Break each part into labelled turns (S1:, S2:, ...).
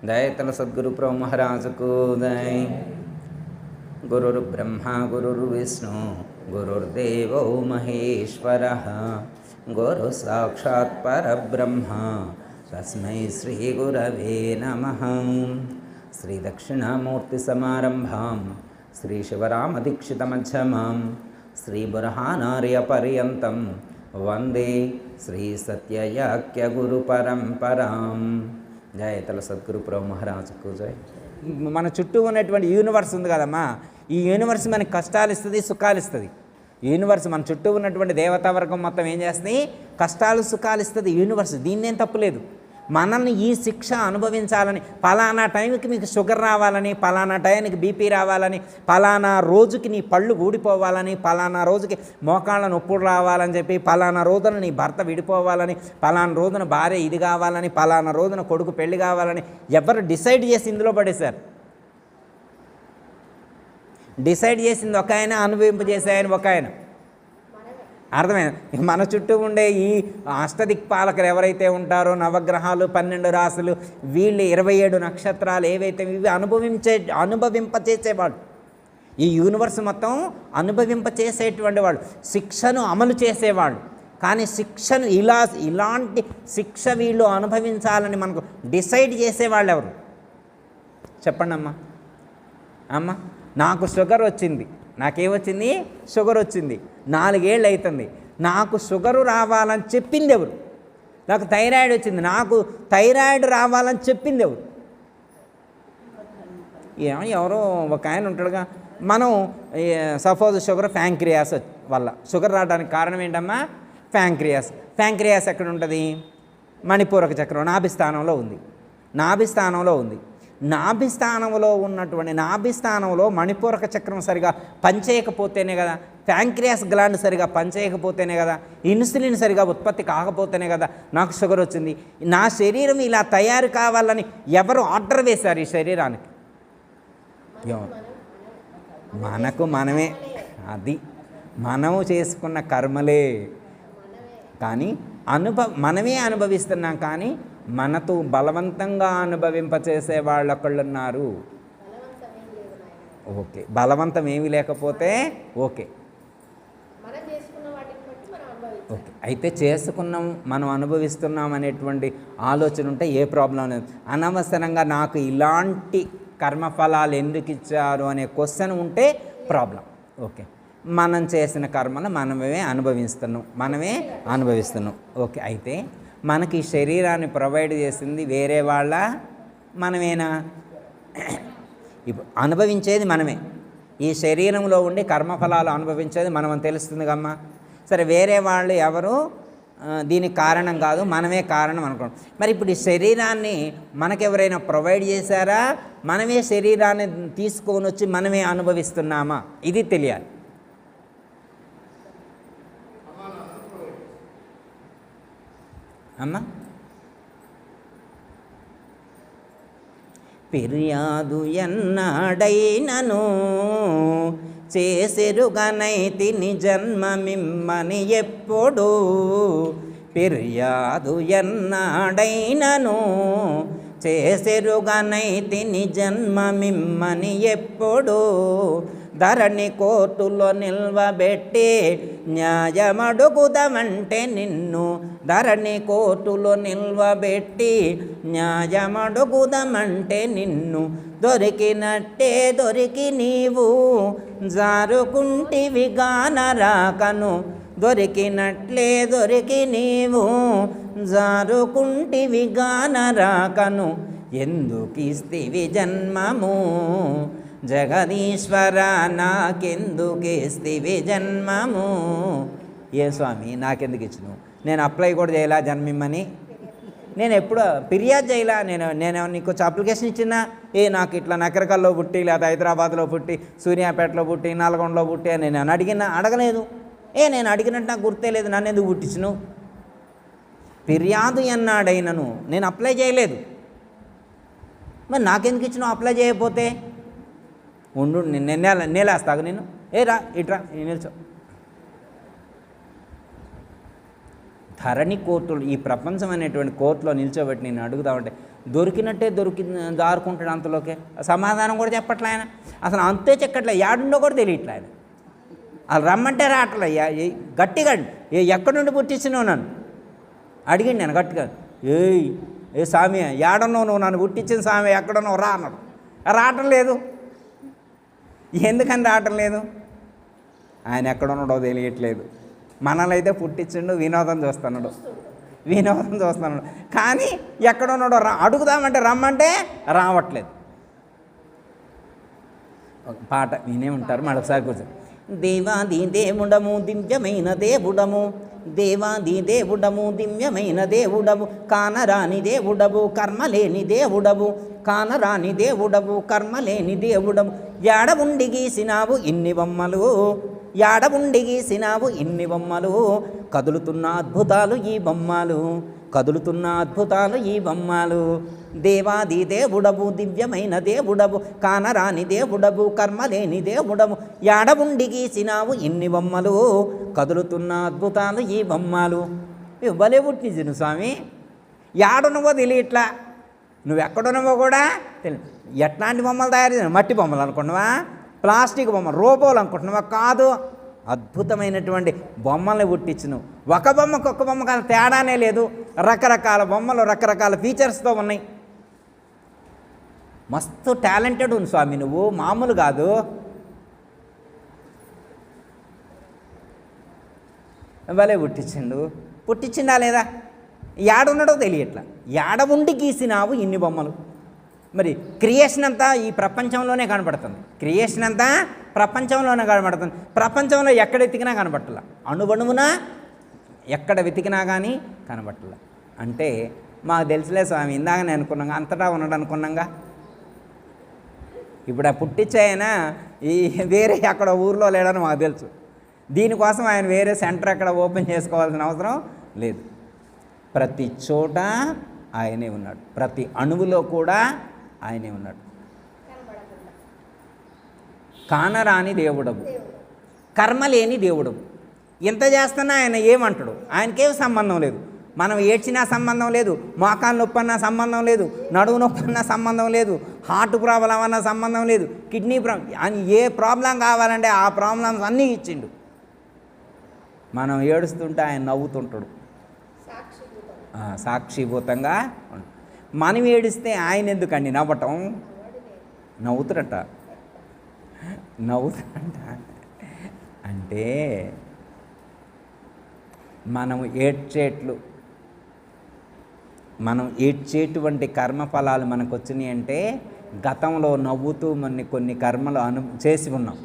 S1: దయతల సద్గురు ప్రభు మహారాజుకు దయ. గురుర్ బ్రహ్మ గురుర్ విష్ణు గురుర్దేవో మహేశ్వర గురు సాక్షాత్ పరబ్రహ్మ తస్మై శ్రీ గురవే నమః. శ్రీ దక్షిణామూర్తి సమారంభాం శ్రీ శివరామదీక్షిత మధ్యమాం శ్రీ బృహన్నార్య పర్యంతం వందే శ్రీ సత్యయాఖ్య గురు పరంపరాం. జయతల సద్గురు ప్రభు మహారాజుకు జయ. మన చుట్టూ ఉన్నటువంటి యూనివర్స్ ఉంది కదమ్మా, ఈ యూనివర్స్ మనకి కష్టాలు ఇస్తుంది, సుఖాలు ఇస్తుంది. యూనివర్స్ మన చుట్టూ ఉన్నటువంటి దేవతావర్గం మొత్తం ఏం చేస్తుంది? కష్టాలు సుఖాలు ఇస్తుంది యూనివర్స్. దీన్నేం తప్పులేదు. మనల్ని ఈ శిక్ష అనుభవించాలని, పలానా టైంకి మీకు షుగర్ రావాలని, పలానా టైంకి బీపీ రావాలని, పలానా రోజుకి నీ పళ్ళు ఊడిపోవాలని, పలానా రోజుకి మోకాళ్ళ నొప్పులు రావాలని చెప్పి, పలానా రోజున నీ భర్త విడిపోవాలని, పలానా రోజున భార్య ఇది కావాలని, పలానా రోజున కొడుకు పెళ్లి కావాలని ఎవరు డిసైడ్ చేసి ఇందులో పడేశారు? డిసైడ్ చేసింది ఒక ఆయన, అనుభవింపజేసే ఆయన ఒక ఆయన. అర్థమైంది? మన చుట్టూ ఉండే ఈ అష్టదిక్పాలకులు ఎవరైతే ఉంటారో, నవగ్రహాలు, 12 రాసులు, వీళ్ళు 27 నక్షత్రాలు ఏవైతే ఇవి అనుభవింపచేసేవాళ్ళు. ఈ యూనివర్స్ మొత్తం అనుభవింపచేసేటువంటి వాళ్ళు, శిక్షను అమలు చేసేవాళ్ళు. కానీ శిక్షను ఇలాంటి శిక్ష వీళ్ళు అనుభవించాలని మనకు డిసైడ్ చేసేవాళ్ళు ఎవరు చెప్పండి అమ్మా? అమ్మ, నాకు షుగర్ వచ్చింది. నాకేమొచ్చింది? షుగర్ వచ్చింది. 4 ఏళ్ళు అవుతుంది. నాకు షుగరు రావాలని చెప్పింది ఎవరు? నాకు థైరాయిడ్ వచ్చింది. నాకు థైరాయిడ్ రావాలని చెప్పింది ఎవరు? ఎవరో ఒక ఆయన ఉంటాడుగా. మనం సపోజ్ షుగర్ ప్యాంక్రియాస్ వల్ల షుగర్ రావడానికి కారణం ఏంటమ్మా? ప్యాంక్రియాస్. ప్యాంక్రియాస్ ఎక్కడ ఉంటుంది? మణిపూరక చక్రం నాభిస్థానంలో ఉంది. నాభిస్థానంలో ఉన్నటువంటి నాభిస్థానంలో మణిపూరక చక్రం సరిగా పనిచేయకపోతేనే కదా, ప్యాంక్రియాస్ గ్లాండ్ సరిగా పనిచేయకపోతేనే కదా, ఇన్సులిన్ సరిగా ఉత్పత్తి కాకపోతేనే కదా నాకు షుగర్ వచ్చింది. నా శరీరం ఇలా తయారు కావాలని ఎవరు ఆర్డర్ వేశారు ఈ శరీరానికి? మనకు మనమే. అది మనము చేసుకున్న కర్మలే. కానీ మనమే అనుభవిస్తున్నాం. కానీ మనతో బలవంతంగా అనుభవింపచేసే వాళ్ళు ఒకళ్ళున్నారు. ఓకే, బలవంతం ఏమీ లేకపోతే ఓకే. ఓకే, అయితే చేసుకున్నాం, మనం అనుభవిస్తున్నాం అనేటువంటి ఆలోచన ఉంటే ఏ ప్రాబ్లం లేదు. అనవసరంగా నాకు ఇలాంటి కర్మఫలాలు ఎందుకు ఇచ్చారు అనే క్వశ్చన్ ఉంటే ప్రాబ్లం. ఓకే, మనం చేసిన కర్మను మనమే అనుభవిస్తున్నాం. ఓకే, అయితే మనకి ఈ శరీరాన్ని ప్రొవైడ్ చేసింది వేరే వాళ్ళ, మనమేనా? ఇప్పుడు అనుభవించేది మనమే. ఈ శరీరంలో ఉండి కర్మఫలాలు అనుభవించేది మనం అని తెలుస్తుంది కమ్మా. సరే, వేరే వాళ్ళు ఎవరు దీనికి కారణం కాదు, మనమే కారణం అనుకోండి. మరి ఇప్పుడు ఈ శరీరాన్ని మనకెవరైనా ప్రొవైడ్ చేశారా? మనమే శరీరాన్ని తీసుకొని వచ్చి మనమే అనుభవిస్తున్నామా? ఇది తెలియాలి. అమ్మ, ఫిర్యాదు ఎన్నాడైనను చేసెరుగనైతిని జన్మమిమ్మని ఎప్పుడు. ఫిర్యాదు ఎన్నాడైనను చేసెరుగనైతిని జన్మమిమ్మని ఎప్పుడు. ధరణి కోర్టులో నిల్వబెట్టి న్యాయమడుగుదమంటే నిన్ను. ధరణి కోర్టులో నిల్వబెట్టి న్యాయమడుగుదమంటే నిన్ను. దొరికినట్టే దొరికి నీవు జారుకుంటివి గానరాకను. దొరికినట్లే దొరికి నీవు జారుకుంటివి గానరాకను. ఎందుకిస్తివి జన్మము జగదీశ్వర, నాకెందుకిస్తివి జన్మము? ఏ స్వామి, నాకెందుకు ఇచ్చినావు? నేను అప్లై కూడా చేయలా జన్మిమ్మని. నేను ఎప్పుడు ఫిర్యాదు చేయలా. నేను నీకు అప్లికేషన్ ఇచ్చినా, నాకు ఇట్లా నకరకల్లో పుట్టి, లేదా హైదరాబాద్లో పుట్టి, సూర్యాపేటలో పుట్టి, నల్గొండలో పుట్టి అని నేను అడగలేదు. నేను అడిగినట్టు నాకు గుర్తే లేదు. నన్ను ఎందుకు పుట్టించును? ఫిర్యాదు ఎన్నాడైనను నేను అప్లై చేయలేదు. మరి నాకెందుకు ఇచ్చినావు అప్లై చేయకపోతే? ఉండు, నేలేస్తాగు నేను. రా ఇట్రా, నిల్చో. ధరణి కోర్టులు, ఈ ప్రపంచం అనేటువంటి కోర్టులో నిల్చోబెట్టి నేను అడుగుదామంటే దొరికినట్టే దారుకుంటాడు అంతలోకే. సమాధానం కూడా చెప్పట్లే ఆయన, అసలు అంతే చెక్కట్లే, యాడుండో కూడా తెలియట్లే ఆయన. వాళ్ళు రమ్మంటే రావట్లే, గట్టిగా ఎక్కడి నుండి పుట్టించినావు నన్ను అడిగిండి నేను గట్టిగా. ఏ స్వామి ఏడన్నావు నువ్వు, నన్ను పుట్టించిన స్వామి ఎక్కడున్నావు రా అన్నాడు. రావటం లేదు. ఎందుకని రావటం లేదు? ఆయన ఎక్కడున్నాడో తెలియట్లేదు. మనల్ని అయితే పుట్టించిండు, వినోదం చూస్తున్నాడు. కానీ ఎక్కడున్నాడో అడుగుదామంటే రమ్మంటే రావట్లేదు. పాట వినే ఉంటారు, మరొకసారి కూర్చొని. దేవాది దేవుడము దివ్యమైన దేవుడము, దేవాది దేవుడము దివ్యమైన దేవుడవు, కానరాని దేవుడవు కర్మలేని దేవుడవు, కానరాని దేవుడవు కర్మలేని దేవుడవు, యాడవుండి గీసినావు ఇన్ని బొమ్మలు, యాడవుండి గీసినావు ఇన్ని బొమ్మలు, కదులుతున్న అద్భుతాలు ఈ బొమ్మలు, కదులుతున్న అద్భుతాలు ఈ బొమ్మలు, దేవాది దేవుడవు దివ్యమైన దేవుడవు, కానరాని దేవుడవు కర్మలేని దేవుడవు, యాడవుండి గీసినావు ఇన్ని బొమ్మలు, కదులుతున్న అద్భుతాలు ఈ బొమ్మలు. ఇవ్వలే పుట్టించు స్వామి, యాడున్నవో తెలియట్లా, నువ్వెక్కడున్నావో కూడా తెలియదు. ఎట్లాంటి బొమ్మలు తయారు చేయాలి? మట్టి బొమ్మలు అనుకుంటున్నావా? ప్లాస్టిక్ బొమ్మలు, రోబోలు అనుకుంటున్నావా? కాదు, అద్భుతమైనటువంటి బొమ్మల్ని పుట్టించును. ఒక బొమ్మకు ఒక్క బొమ్మ కాదు, తేడానే లేదు. రకరకాల బొమ్మలు రకరకాల ఫీచర్స్తో ఉన్నాయి. మస్తు టాలెంటెడ్ ఉంది స్వామి, నువ్వు మామూలు కాదు. భలే పుట్టించిండా లేదా? యాడున్నాడో తెలియట్లా, యాడ ఉండి గీసినావు ఇన్ని బొమ్మలు. మరి క్రియేషన్ అంతా ఈ ప్రపంచంలోనే కనపడుతుంది, క్రియేషన్ అంతా ప్రపంచంలోనే కనపడుతుంది. ప్రపంచంలో ఎక్కడ వెతికినా కనపట్టాల, అణువణువునా ఎక్కడ వెతికినా కానీ కనపట్టాల. అంటే మాకు తెలుసులే స్వామి, ఇందాకనే అనుకున్నాగా, అంతటా ఉన్నాడు అనుకున్నాగా. ఇప్పుడు ఆ పుట్టించాయన ఈ వేరే అక్కడ ఊర్లో లేడని మాకు తెలుసు. దీనికోసం ఆయన వేరే సెంటర్ ఎక్కడ ఓపెన్ చేసుకోవాల్సిన అవసరం లేదు. ప్రతి చోట ఆయనే ఉన్నాడు, ప్రతి అణువులో కూడా ఆయనే ఉన్నాడు. కానరాని దేవుడవు, కర్మలేని దేవుడవు. ఎంత చేస్తున్నా ఆయన ఏమంటాడు? ఆయనకేం సంబంధం లేదు. మనం ఏడ్చినా సంబంధం లేదు, మోకాలు నొప్పి అన్నా సంబంధం లేదు, నడువు నొప్పి అన్నా సంబంధం లేదు, హార్ట్ ప్రాబ్లం అన్నా సంబంధం లేదు, కిడ్నీ ప్రాబ్లం అని ఏ ప్రాబ్లం కావాలంటే ఆ ప్రాబ్లమ్స్ అన్నీ ఇచ్చిండు. మనం ఏడుస్తుంటే ఆయన నవ్వుతుంటాడు, సాక్షిభూతంగా. మనం ఏడిస్తే ఆయన ఎందుకండి నవ్వటం? నవ్వుతురట అంటే మనం ఏడ్చేటువంటి కర్మఫలాలు మనకు వచ్చినాయి అంటే గతంలో నవ్వుతూ కొన్ని కర్మలు చేసి ఉన్నాం.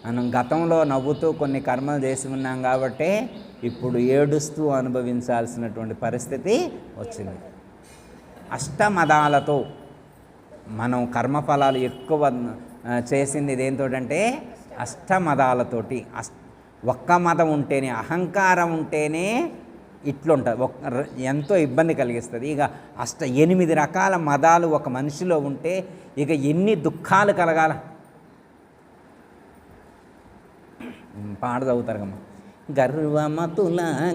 S1: మనం గతంలో నవ్వుతూ కొన్ని కర్మలు చేసి ఉన్నాం కాబట్టి ఇప్పుడు ఏడుస్తూ అనుభవించాల్సినటువంటి పరిస్థితి వచ్చింది. అష్టమదాలతో మనం కర్మఫలాలు ఎక్కువ చేసింది దేంతోటంటే అష్టమదాలతోటి. ఒక్క మదం ఉంటేనే, అహంకారం ఉంటేనే ఇట్లుంటుంది, ఎంతో ఇబ్బంది కలిగిస్తుంది. ఇక 8 రకాల మదాలు ఒక మనిషిలో ఉంటే ఇక ఎన్ని దుఃఖాలు కలగాల. పాట చదువుతారు గర్వమతులగానవే,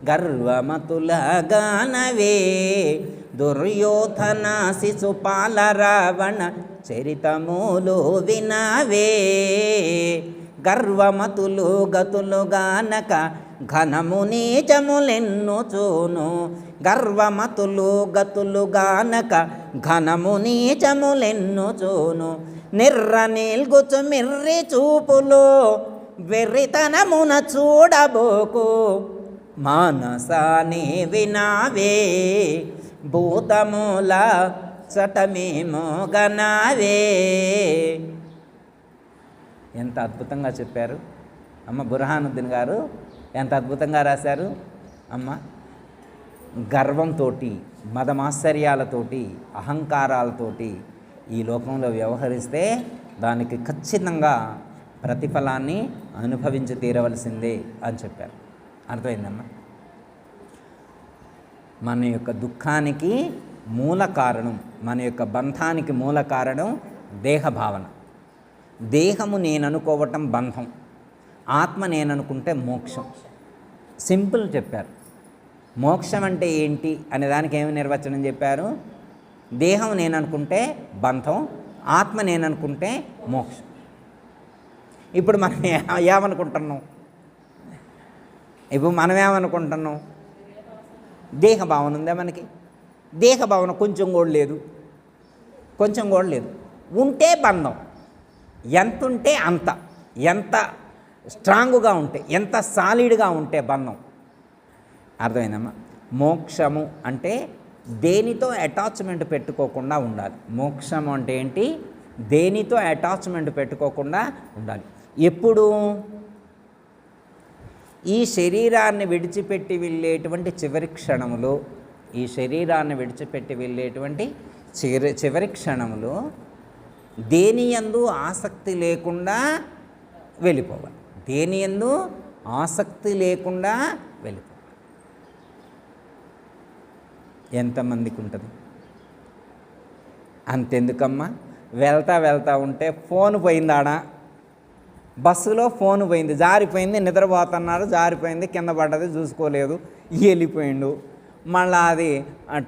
S1: గర్వమతులగానవే, దుర్యోధన శిశుపాల రావణ చరితములు వినవే. గర్వమతులు గతులు గానక ఘనము నీచములెన్ను చూను, గర్వమతులు గతులు గానక ఘనము నీచములెన్ను చూను. నిర్ర నీల్గుచు మిర్రి చూపులు వెర్రితనమున చూడబోకు, మానసాని వినావే, భూతమూల చటమేమో గనావే. ఎంత అద్భుతంగా చెప్పారు అమ్మ బుర్హానుద్దీన్ గారు, ఎంత అద్భుతంగా రాశారు అమ్మ. గర్వంతో, మదమాశ్చర్యాలతోటి, అహంకారాలతోటి ఈ లోకంలో వ్యవహరిస్తే దానికి ఖచ్చితంగా ప్రతిఫలాన్ని అనుభవించి తీరవలసిందే అని చెప్పారు. అర్థమైందమ్మా? మన యొక్క దుఃఖానికి మూల కారణం, మన యొక్క బంధానికి మూల కారణం దేహభావన. దేహము నేననుకోవటం బంధం, ఆత్మ నేననుకుంటే మోక్షం. సింపుల్ చెప్పారు. మోక్షం అంటే ఏంటి అనే దానికి ఏమి నిర్వచనం చెప్పారు? దేహం నేననుకుంటే బంధం, ఆత్మ నేననుకుంటే మోక్షం. ఇప్పుడు మనం ఏమనుకుంటున్నాం? ఇప్పుడు మనం ఏమనుకుంటున్నాం? దేహ భావన ఉందా మనకి? దేహ భావన కొంచెం కూడా లేదు, కొంచెం కూడా లేదు. ఉంటే బంధం, ఎంత ఉంటే అంత, ఎంత స్ట్రాంగ్గా ఉంటే, ఎంత సాలిడ్గా ఉంటే బంధం. అర్థమైందమ్మా? మోక్షము అంటే దేనితో అటాచ్మెంట్ పెట్టుకోకుండా ఉండాలి. మోక్షము అంటే ఏంటి? దేనితో అటాచ్మెంట్ పెట్టుకోకుండా ఉండాలి. ఎప్పుడు? ఈ శరీరాన్ని విడిచిపెట్టి వెళ్ళేటువంటి చివరి క్షణములో, ఈ శరీరాన్ని విడిచిపెట్టి వెళ్ళేటువంటి చివరి క్షణములో దేని యందు ఆసక్తి లేకుండా వెళ్ళిపోవాలి. దేని యందు ఆసక్తి లేకుండా వెళ్ళిపోవాలి. ఎంతమందికి ఉంటుంది? అంతెందుకమ్మా, వెళ్తా ఉంటే ఫోన్ పోయిందాడా, బస్సులో ఫోన్ పోయింది, జారిపోయింది, నిద్రపోతున్నారు, జారిపోయింది, కింద పడ్డది, చూసుకోలేదు, వెళ్ళిపోయిండు. మళ్ళీ అది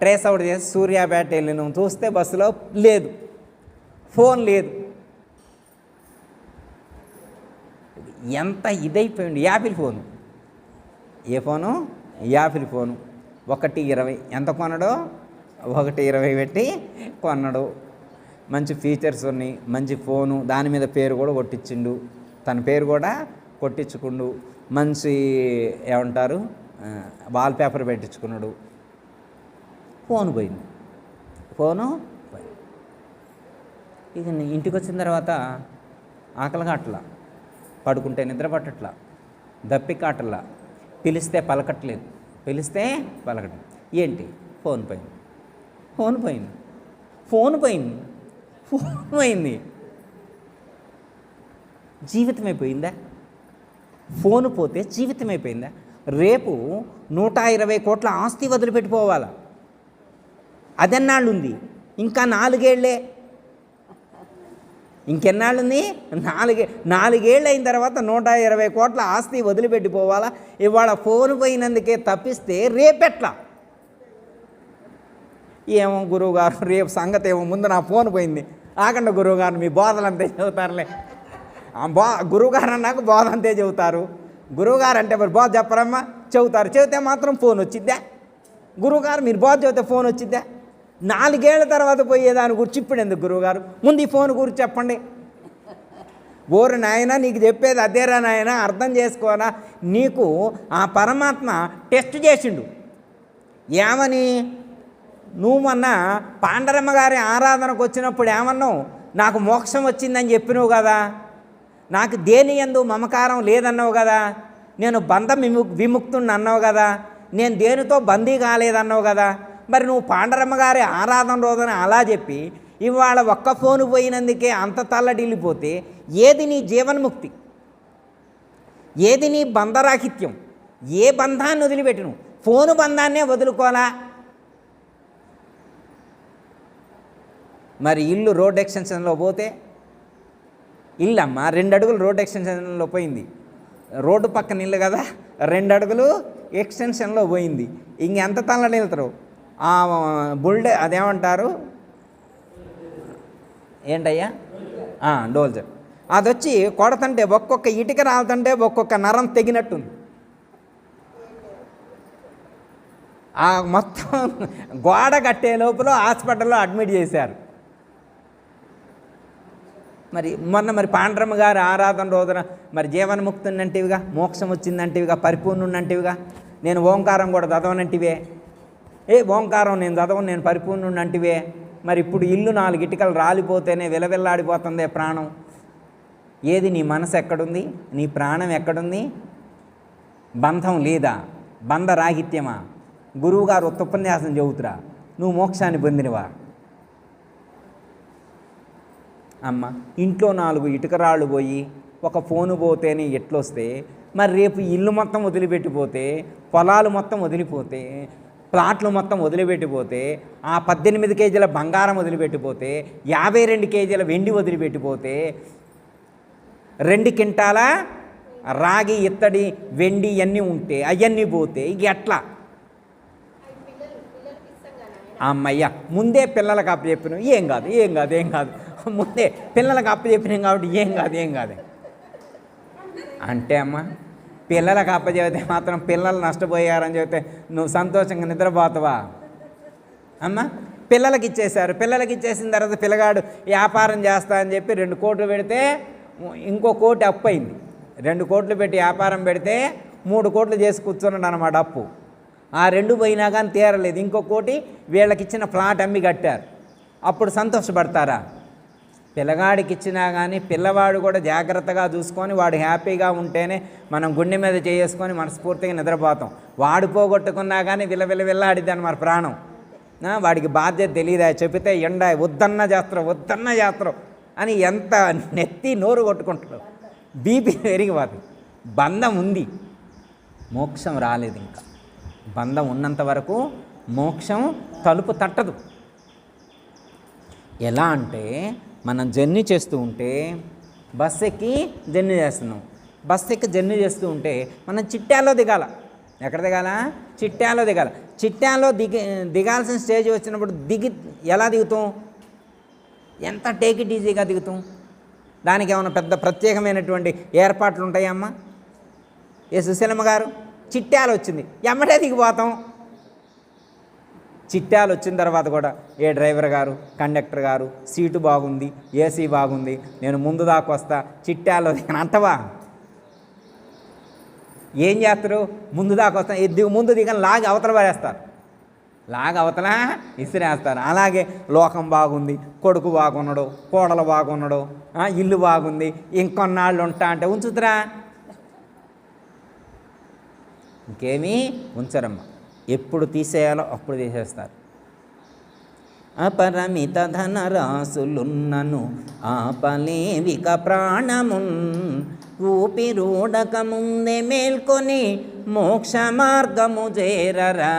S1: ట్రేస్ అవుట్ చేసి సూర్యాపేట వెళ్ళినాం, చూస్తే బస్సులో లేదు, ఫోన్ లేదు. ఎంత ఇదైపోయింది. యాపిల్ ఫోను, ఏ ఫోను? Apple phone 120. ఎంత కొనడో? 120 పెట్టి కొన్నాడు. మంచి ఫీచర్స్ ఉన్నాయి, మంచి ఫోను, దాని మీద పేరు కూడా కొట్టించిండు, తన పేరు కూడా కొట్టించుకుండు, మంచి ఏమంటారు వాల్పేపర్ పెట్టించుకున్నాడు. ఫోన్ పోయింది, ఫోను పోయింది. ఇక ఇంటికి వచ్చిన తర్వాత ఆకలి కాట్లా, పడుకుంటే నిద్ర పట్టట్లా, దప్పి కాటల్లా, పిలిస్తే పలకట్లేదు, పిలిస్తే పలకట్లేదు. ఏంటి? ఫోన్ పోయింది, ఫోన్ పోయింది, ఫోన్ పోయింది, ఫోన్ పోయింది. జీవితం అయిపోయిందా? ఫోను పోతే జీవితం అయిపోయిందా? రేపు 120 కోట్ల ఆస్తి వదిలిపెట్టిపోవాలా? అదెన్నాళ్ళు ఉంది? ఇంకా 4 ఏళ్ళే. ఇంకెన్నాళ్ళు ఉంది? 4 ఏళ్ళు అయిన తర్వాత 120 కోట్ల ఆస్తి వదిలిపెట్టిపోవాలా? ఇవాళ ఫోన్ పోయినందుకే తప్పిస్తే రేపెట్లా? ఏమో గురువుగారు, రేపు సంగతి ఏమో, ముందు నా ఫోన్ పోయింది. ఆకండి గురువుగారు, మీ బోధలు అంతే చెబుతారులే. గురువుగారు అన్నాక బోధ అంతే చెబుతారు. గురువుగారు అంటే మరి బోధ చెప్పరమ్మా, చెబుతారు. చెబితే మాత్రం ఫోన్ వచ్చిద్దా? గురువుగారు మీరు బోధ చెబితే ఫోన్ వచ్చిద్దా? 4 ఏళ్ల తర్వాత పోయేదాని గురించి ఇప్పుడు ఎందుకు గురువుగారు? ముందు ఈ ఫోన్ గురించి చెప్పండి. ఓరు నాయన, నీకు చెప్పేది అదేరా నాయన, అర్థం చేసుకోనా? నీకు ఆ పరమాత్మ టెస్ట్ చేసిండు. ఏమని? నువ్వు మొన్న పాండరమ్మ గారి ఆరాధనకు వచ్చినప్పుడు ఏమన్నావు? నాకు మోక్షం వచ్చిందని చెప్పినావు కదా, నాకు దేని యందు మమకారం లేదన్నావు కదా, నేను బంధం విముక్తుని అన్నావు కదా, నేను దేనితో బందీ కాలేదన్నావు కదా. మరి నువ్వు పాండరమ్మ గారి ఆరాధన రోజున అలా చెప్పి ఇవాళ ఒక్క ఫోను పోయినందుకే అంత తల్లడిల్లిపోతే ఏది నీ జీవన్ముక్తి? ఏది నీ బంధరాహిత్యం? ఏ బంధాన్ని వదిలిపెట్టును? ఫోను బంధాన్నే వదులుకోలా? మరి ఇల్లు రోడ్ ఎక్స్టెన్షన్లో పోతే, ఇల్లమ్మ 2 అడుగులు రోడ్ ఎక్స్టెన్షన్లో పోయింది, రోడ్డు పక్కన ఇల్లు కదా, 2 అడుగులు ఎక్స్టెన్షన్లో పోయింది. ఇంకెంత తల్లడి వెళ్తారు? ఆ బుల్డే అదేమంటారు ఏంటయ్యా? డోల్జర్. అది వచ్చి కొడతంటే ఒక్కొక్క ఇటుక రాలుతుంటే ఒక్కొక్క నరం తెగినట్టుంది. ఆ మొత్తం గోడ కట్టే లోపల హాస్పిటల్లో అడ్మిట్ చేశారు. మరి పాండ్రమ్మ గారి ఆరాధన రోజున మరి జీవన్ముక్తున్నంటివిగా, మోక్షం వచ్చిందంటివిగా, పరిపూర్ణున్నంటివిగా, నేను ఓంకారం కూడా చదవనంటివే. ఓంకారం నేను చదవను, నేను పరిపూర్ణున్నంటివే. మరి ఇప్పుడు ఇల్లు 4 ఇటుకలు రాలిపోతేనే విలవిల్లాడిపోతుందే ప్రాణం. ఏది? నీ మనసు ఎక్కడుంది? నీ ప్రాణం ఎక్కడుంది? బంధం లేదా? బంధరాహిత్యమా? గురువుగారు ఉపన్యాసం చెబుతురా, నువ్వు మోక్షాన్ని పొందినవా? అమ్మ, ఇంట్లో 4 ఇటుకరాళ్ళు పోయి ఒక ఫోను పోతేనే ఎట్లొస్తే, మరి రేపు ఇల్లు మొత్తం వదిలిపెట్టిపోతే, పొలాలు మొత్తం వదిలిపోతే, ప్లాట్లు మొత్తం వదిలిపెట్టిపోతే, ఆ 18 కేజీల బంగారం వదిలిపెట్టిపోతే, 52 కేజీల వెండి వదిలిపెట్టిపోతే, 2 క్వింటాల రాగి, ఇత్తడి, వెండి ఇవన్నీ ఉంటే అవన్నీ పోతే ఇక ఎట్లా? అమ్మయ్య ముందే పిల్లలకు అప్పచెప్పిన ఏం కాదు ఏం కాదు ఏం కాదు, ముందే పిల్లలకు అప్పచెప్పినాం కాబట్టి ఏం కాదు ఏం కాదు అంటే అమ్మ పిల్లలకు అప్పచెబితే మాత్రం పిల్లలు నష్టపోయారని చెబితే నువ్వు సంతోషంగా నిద్రపోతావా అమ్మ? పిల్లలకి ఇచ్చేశారు, పిల్లలకి ఇచ్చేసిన తర్వాత పిల్లగాడు వ్యాపారం చేస్తా అని చెప్పి 2 కోట్లు పెడితే ఇంకో 1 కోటి అప్పు అయింది. 2 కోట్లు పెట్టి వ్యాపారం పెడితే 3 కోట్లు చేసి కూర్చున్నాడు అన్నమాట అప్పు. ఆ 2 పోయినా కానీ తీరలేదు. ఇంకో 1 కోటి వీళ్ళకి ఇచ్చిన ప్లాట్ అమ్మి కట్టారు. అప్పుడు సంతోషపడతారా? పిల్లగాడికి ఇచ్చినా కానీ పిల్లవాడు కూడా జాగ్రత్తగా చూసుకొని వాడు హ్యాపీగా ఉంటేనే మనం గుండె మీద చేసుకొని మనస్ఫూర్తిగా నిద్రపోతాం. వాడు పోగొట్టుకున్నా కానీ విల్లవిల్లాడిద్ది అన్నమాట ప్రాణం. వాడికి బాధ్యత తెలియదా? చెబితే ఎండ వద్దన్న చేస్తారు అని ఎంత నెత్తి నోరు కొట్టుకుంటాడు, బీపీ పెరిగిపోతుంది. బంధం ఉంది, మోక్షం రాలేదు. ఇంకా బంధం ఉన్నంత వరకు మోక్షం తలుపు తట్టదు. ఎలా అంటే మనం జర్నీ చేస్తూ ఉంటే బస్సు ఎక్కి జర్నీ చేస్తున్నాం. బస్సు ఎక్కి జర్నీ చేస్తూ ఉంటే మనం చిట్యాలో దిగాల. ఎక్కడ దిగాల? చిట్యాలో దిగాల. చిట్యాలో దిగాల్సిన స్టేజ్ వచ్చినప్పుడు ఎలా దిగుతాం? ఎంత టేక్ ఇట్ ఈజీగా దిగుతాం? దానికి ఏమైనా పెద్ద ప్రత్యేకమైనటువంటి ఏర్పాట్లు ఉంటాయమ్మా? సుశీలమ్మ గారు చిట్యాలు వచ్చింది ఎమ్మటే దిగిపోతాం. చిట్యాలు వచ్చిన తర్వాత కూడా ఏ డ్రైవర్ గారు, కండక్టర్ గారు సీటు బాగుంది, ఏసీ బాగుంది, నేను ముందు దాకా వస్తా, చిట్యాలో అంటవా? ఏం చేస్తారు? ముందు దాకా వస్తా, ముందు దిగని లాగి అవతల పడేస్తారు, లాగి అవతల ఇసిరేస్తారు. అలాగే లోకం బాగుంది, కొడుకు బాగున్నాడు, కోడలు బాగున్నాడు, ఇల్లు బాగుంది, ఇంకొన్నాళ్ళు ఉంటా అంటే ఉంచుతురా? ఇంకేమీ ఉంచరమ్మ. ఎప్పుడు తీసేయాలో అప్పుడు తీసేస్తారు. అపరిమిత ధనరాశులున్నను ఆపలేవిక ప్రాణమున్, ఊపిరూడక ముందే మేల్కొని మోక్ష మార్గము చేరరా.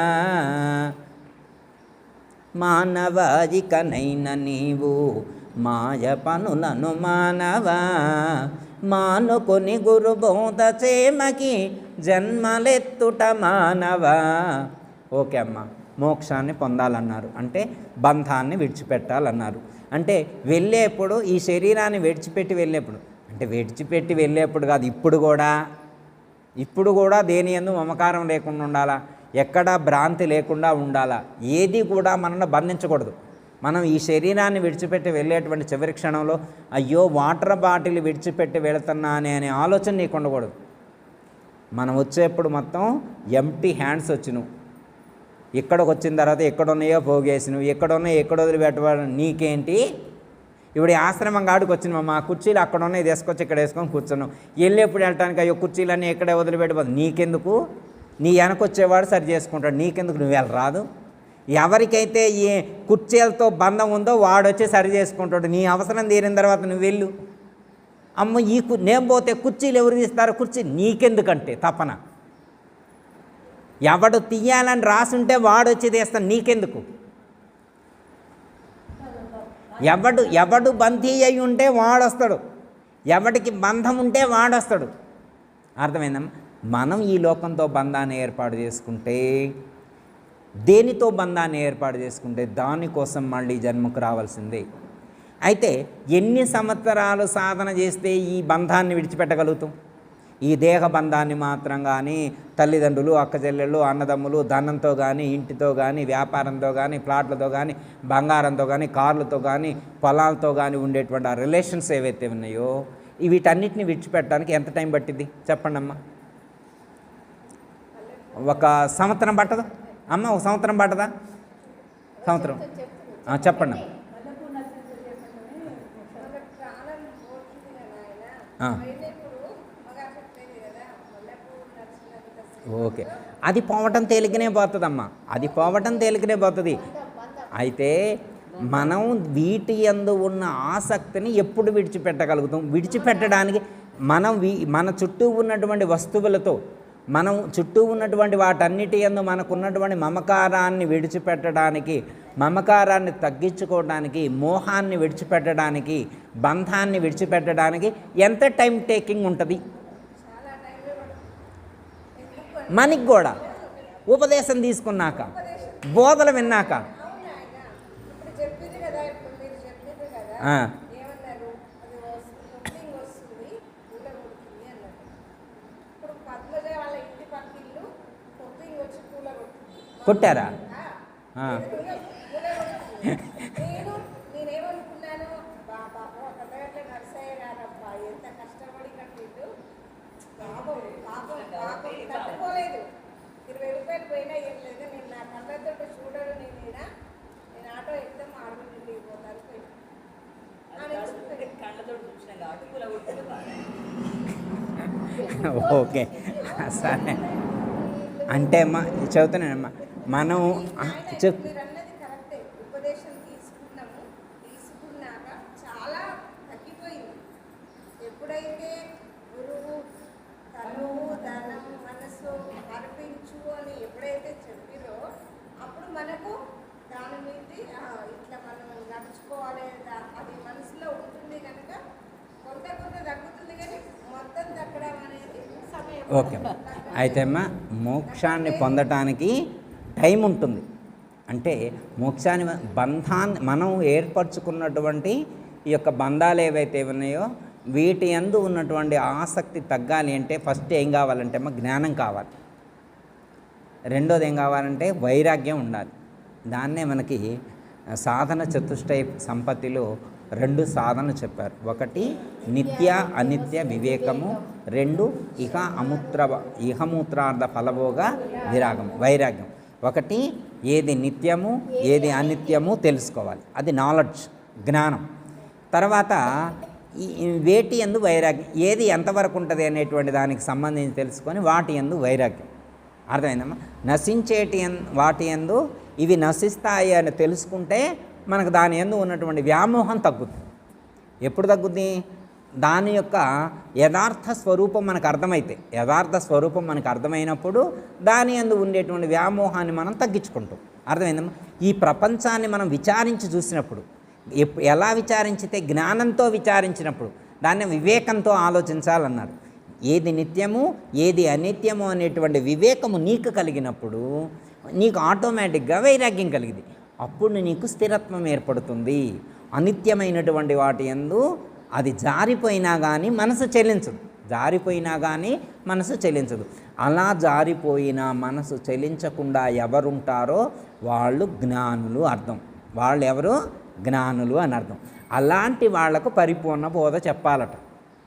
S1: మానవాయికనైన నీవు మాయ పనులను మానవా, మానుకొని గురుబోధ చేమకి జన్మలెత్తుట మానవా. ఓకే అమ్మ, మోక్షాన్ని పొందాలన్నారు అంటే బంధాన్ని విడిచిపెట్టాలన్నారు. అంటే వెళ్ళేప్పుడు ఈ శరీరాన్ని విడిచిపెట్టి వెళ్ళేప్పుడు అంటే విడిచిపెట్టి వెళ్ళేప్పుడు కాదు, ఇప్పుడు కూడా దేని యందు మమకారం లేకుండా ఉండాలా, ఎక్కడా భ్రాంతి లేకుండా ఉండాలా, ఏది కూడా మనల్ని బంధించకూడదు. మనం ఈ శరీరాన్ని విడిచిపెట్టి వెళ్ళేటువంటి చివరి క్షణంలో అయ్యో వాటర్ బాటిల్ విడిచిపెట్టి వెళుతున్నానే అనే ఆలోచన నీకు ఉండకూడదు. మనం వచ్చేప్పుడు మొత్తం ఎంప్టీ హ్యాండ్స్ వచ్చినవు. ఇక్కడికి వచ్చిన తర్వాత ఎక్కడున్నాయో పోగేసినవు, ఎక్కడున్నాయో ఎక్కడ వదిలిపెట్టవాడు నీకేంటి. ఇప్పుడు ఆశ్రమం కాడికి వచ్చినావు, మా కుర్చీలు అక్కడ ఉన్నాయి తీసుకొచ్చి ఇక్కడ వేసుకొని కూర్చున్నావు. వెళ్ళేప్పుడు వెళ్ళటానికి అయ్యో కుర్చీలన్నీ ఎక్కడే వదిలిపెట్టిపోదు, నీకెందుకు? నీ వెనకొచ్చేవాడు సరి చేసుకుంటాడు, నీకెందుకు? నువ్వు వెళ్ళరాదు. ఎవరికైతే ఈ కుర్చీలతో బంధం ఉందో వాడు వచ్చి సరి చేసుకుంటాడు. నీ అవసరం తీరిన తర్వాత నువ్వు వెళ్ళు. అమ్మ నేను పోతే కుర్చీలు ఎవరు తీస్తారు? కుర్చీ నీకెందుకంటే తపన. ఎవడు తీయాలని రాసుంటే వాడు వచ్చి తీస్తాను, నీకెందుకు? ఎవడు బంధీ అయి ఉంటే వాడు వస్తాడు, ఎవడికి బంధం ఉంటే వాడు వస్తాడు. అర్థమైందమ్మా? మనం ఈ లోకంతో బంధాన్ని ఏర్పాటు చేసుకుంటే, దేనితో బంధాన్ని ఏర్పాటు చేసుకుంటే దానికోసం మళ్ళీ జన్మకు రావాల్సిందే. అయితే ఎన్ని సంవత్సరాలు సాధన చేస్తే ఈ బంధాన్ని విడిచిపెట్టగలుగుతాం? ఈ దేహ బంధాన్ని మాత్రం కానీ తల్లిదండ్రులు, అక్కచెల్లెళ్ళు, అన్నదమ్ములు, ధనంతో కానీ, ఇంటితో కానీ, వ్యాపారంతో కానీ, ప్లాట్లతో కానీ, బంగారంతో కానీ, కార్లతో కానీ, పొలాలతో కానీ ఉండేటువంటి ఆ రిలేషన్స్ ఏవైతే ఉన్నాయో వీటన్నిటిని విడిచిపెట్టడానికి ఎంత టైం పట్టింది చెప్పండి అమ్మ? 1 సంవత్సరం పట్టదు అమ్మ? 1 సంవత్సరం పట్టదా? సంవత్సరం చెప్పండి. ఓకే, అది పోవటం తేలికనే పోతుందమ్మా, అది పోవటం తేలికనే పోతుంది. అయితే మనం వీటి యందు ఉన్న ఆసక్తిని ఎప్పుడు విడిచిపెట్టగలుగుతాం? విడిచిపెట్టడానికి మన చుట్టూ ఉన్నటువంటి వస్తువులతో, మనం చుట్టూ ఉన్నటువంటి వాటన్నిటి యందు మనకున్నటువంటి మమకారాన్ని విడిచిపెట్టడానికి, మమకారాన్ని తగ్గించుకోవడానికి, మోహాన్ని విడిచిపెట్టడానికి, బంధాన్ని విడిచిపెట్టడానికి ఎంత టైం టేకింగ్ ఉంటుంది? మనకి కూడా ఉపదేశం తీసుకున్నాక, బోధలు విన్నాక
S2: ఏమన్నారు, అది కుకింగ్ వస్తుంది పూల కొడుతుంది అన్నారు. ఇప్పుడు పద్మజ వాళ్ళ ఇంటి పక్కిళ్ళు కుకింగ్ వచ్చి పూల కొడుతుంది.
S1: కొట్టారా?
S2: నేనేమనుకున్నాను, బాబా కథగట్ల నర్సయ్య గారబ్బా ఎంత కష్టపడి కట్టిండు, పాపం పాపం పాపం తట్టుకోలేదు. 20 రూపాయలు పోయినా ఏం లేదు, నేను నా కళ్ళతో చూడడు, నేను ఆటో ఎక్కితే ఆడు నుండి పోతాను
S1: ఓకే సరే. అంటే అమ్మా చదువుతున్నానమ్మా మనం చెప్
S2: అన్నది కరెక్టే. ఉపదేశం తీసుకున్నాక చాలా తగ్గిపోయింది. ఎప్పుడైతే గురువు తనువు ధనం మనసు అర్పించు అని ఎప్పుడైతే చెప్పిరో అప్పుడు మనకు దాని మీద ఇట్లా మనం నడుచుకోవాలి, అది మనసులో ఉంటుంది కనుక కొంత తగ్గుతుంది, కానీ మొత్తం తగ్గడం అనేది సమయం.
S1: ఓకే. అయితే అమ్మా మోక్షాన్ని పొందటానికి టైం ఉంటుంది. అంటే మోక్షాన్ని బంధాన్ని మనం ఏర్పరచుకున్నటువంటి ఈ యొక్క బంధాలు ఏవైతే ఉన్నాయో వీటి యందు ఉన్నటువంటి ఆసక్తి తగ్గాలి అంటే ఫస్ట్ ఏం కావాలంటే అమ్మ జ్ఞానం కావాలి. రెండోది ఏం కావాలంటే వైరాగ్యం ఉండాలి. దాన్నే మనకి సాధన చతుష్టయ సంపత్తిలో 2 సాధనలు చెప్పారు. ఒకటి నిత్య అనిత్య వివేకము, 2 ఇహమూత్రార్థ ఫలభోగ విరాగం వైరాగ్యం. ఒకటి ఏది నిత్యము ఏది అనిత్యము తెలుసుకోవాలి, అది నాలెడ్జ్ జ్ఞానం. తర్వాత వేటి యందు వైరాగ్యం, ఏది ఎంతవరకు ఉంటుంది అనేటువంటి దానికి సంబంధించి తెలుసుకొని వాటి యందు వైరాగ్యం. అర్థమైందమ్మా? నశించేటి వాటి యందు ఇవి నశిస్తాయి అని తెలుసుకుంటే మనకు దాని యందు ఉన్నటువంటి వ్యామోహం తగ్గుతుంది. ఎప్పుడు తగ్గుద్ది? దాని యొక్క యథార్థ స్వరూపం మనకు అర్థమైతే, యథార్థ స్వరూపం మనకు అర్థమైనప్పుడు దాని యందు ఉండేటువంటి వ్యామోహాన్ని మనం తగ్గించుకుంటాం. అర్థమైందమ్మా? ఈ ప్రపంచాన్ని మనం విచారించి చూసినప్పుడు, ఎలా విచారించితే జ్ఞానంతో విచారించినప్పుడు, దాన్ని వివేకంతో ఆలోచించాలన్నారు. ఏది నిత్యము ఏది అనిత్యము అనేటువంటి వివేకము నీకు కలిగినప్పుడు నీకు ఆటోమేటిక్గా వైరాగ్యం కలిగింది. అప్పుడు నీకు స్థిరత్వం ఏర్పడుతుంది. అనిత్యమైనటువంటి వాటి యందు అది జారిపోయినా కానీ మనసు చెల్లించదు, జారిపోయినా కానీ మనసు చెల్లించదు. అలా జారిపోయిన మనసు చెల్లించకుండా ఎవరుంటారో వాళ్ళు జ్ఞానులు అర్థం. వాళ్ళు ఎవరు? జ్ఞానులు అని అర్థం. అలాంటి వాళ్లకు పరిపూర్ణ బోధ చెప్పాలట.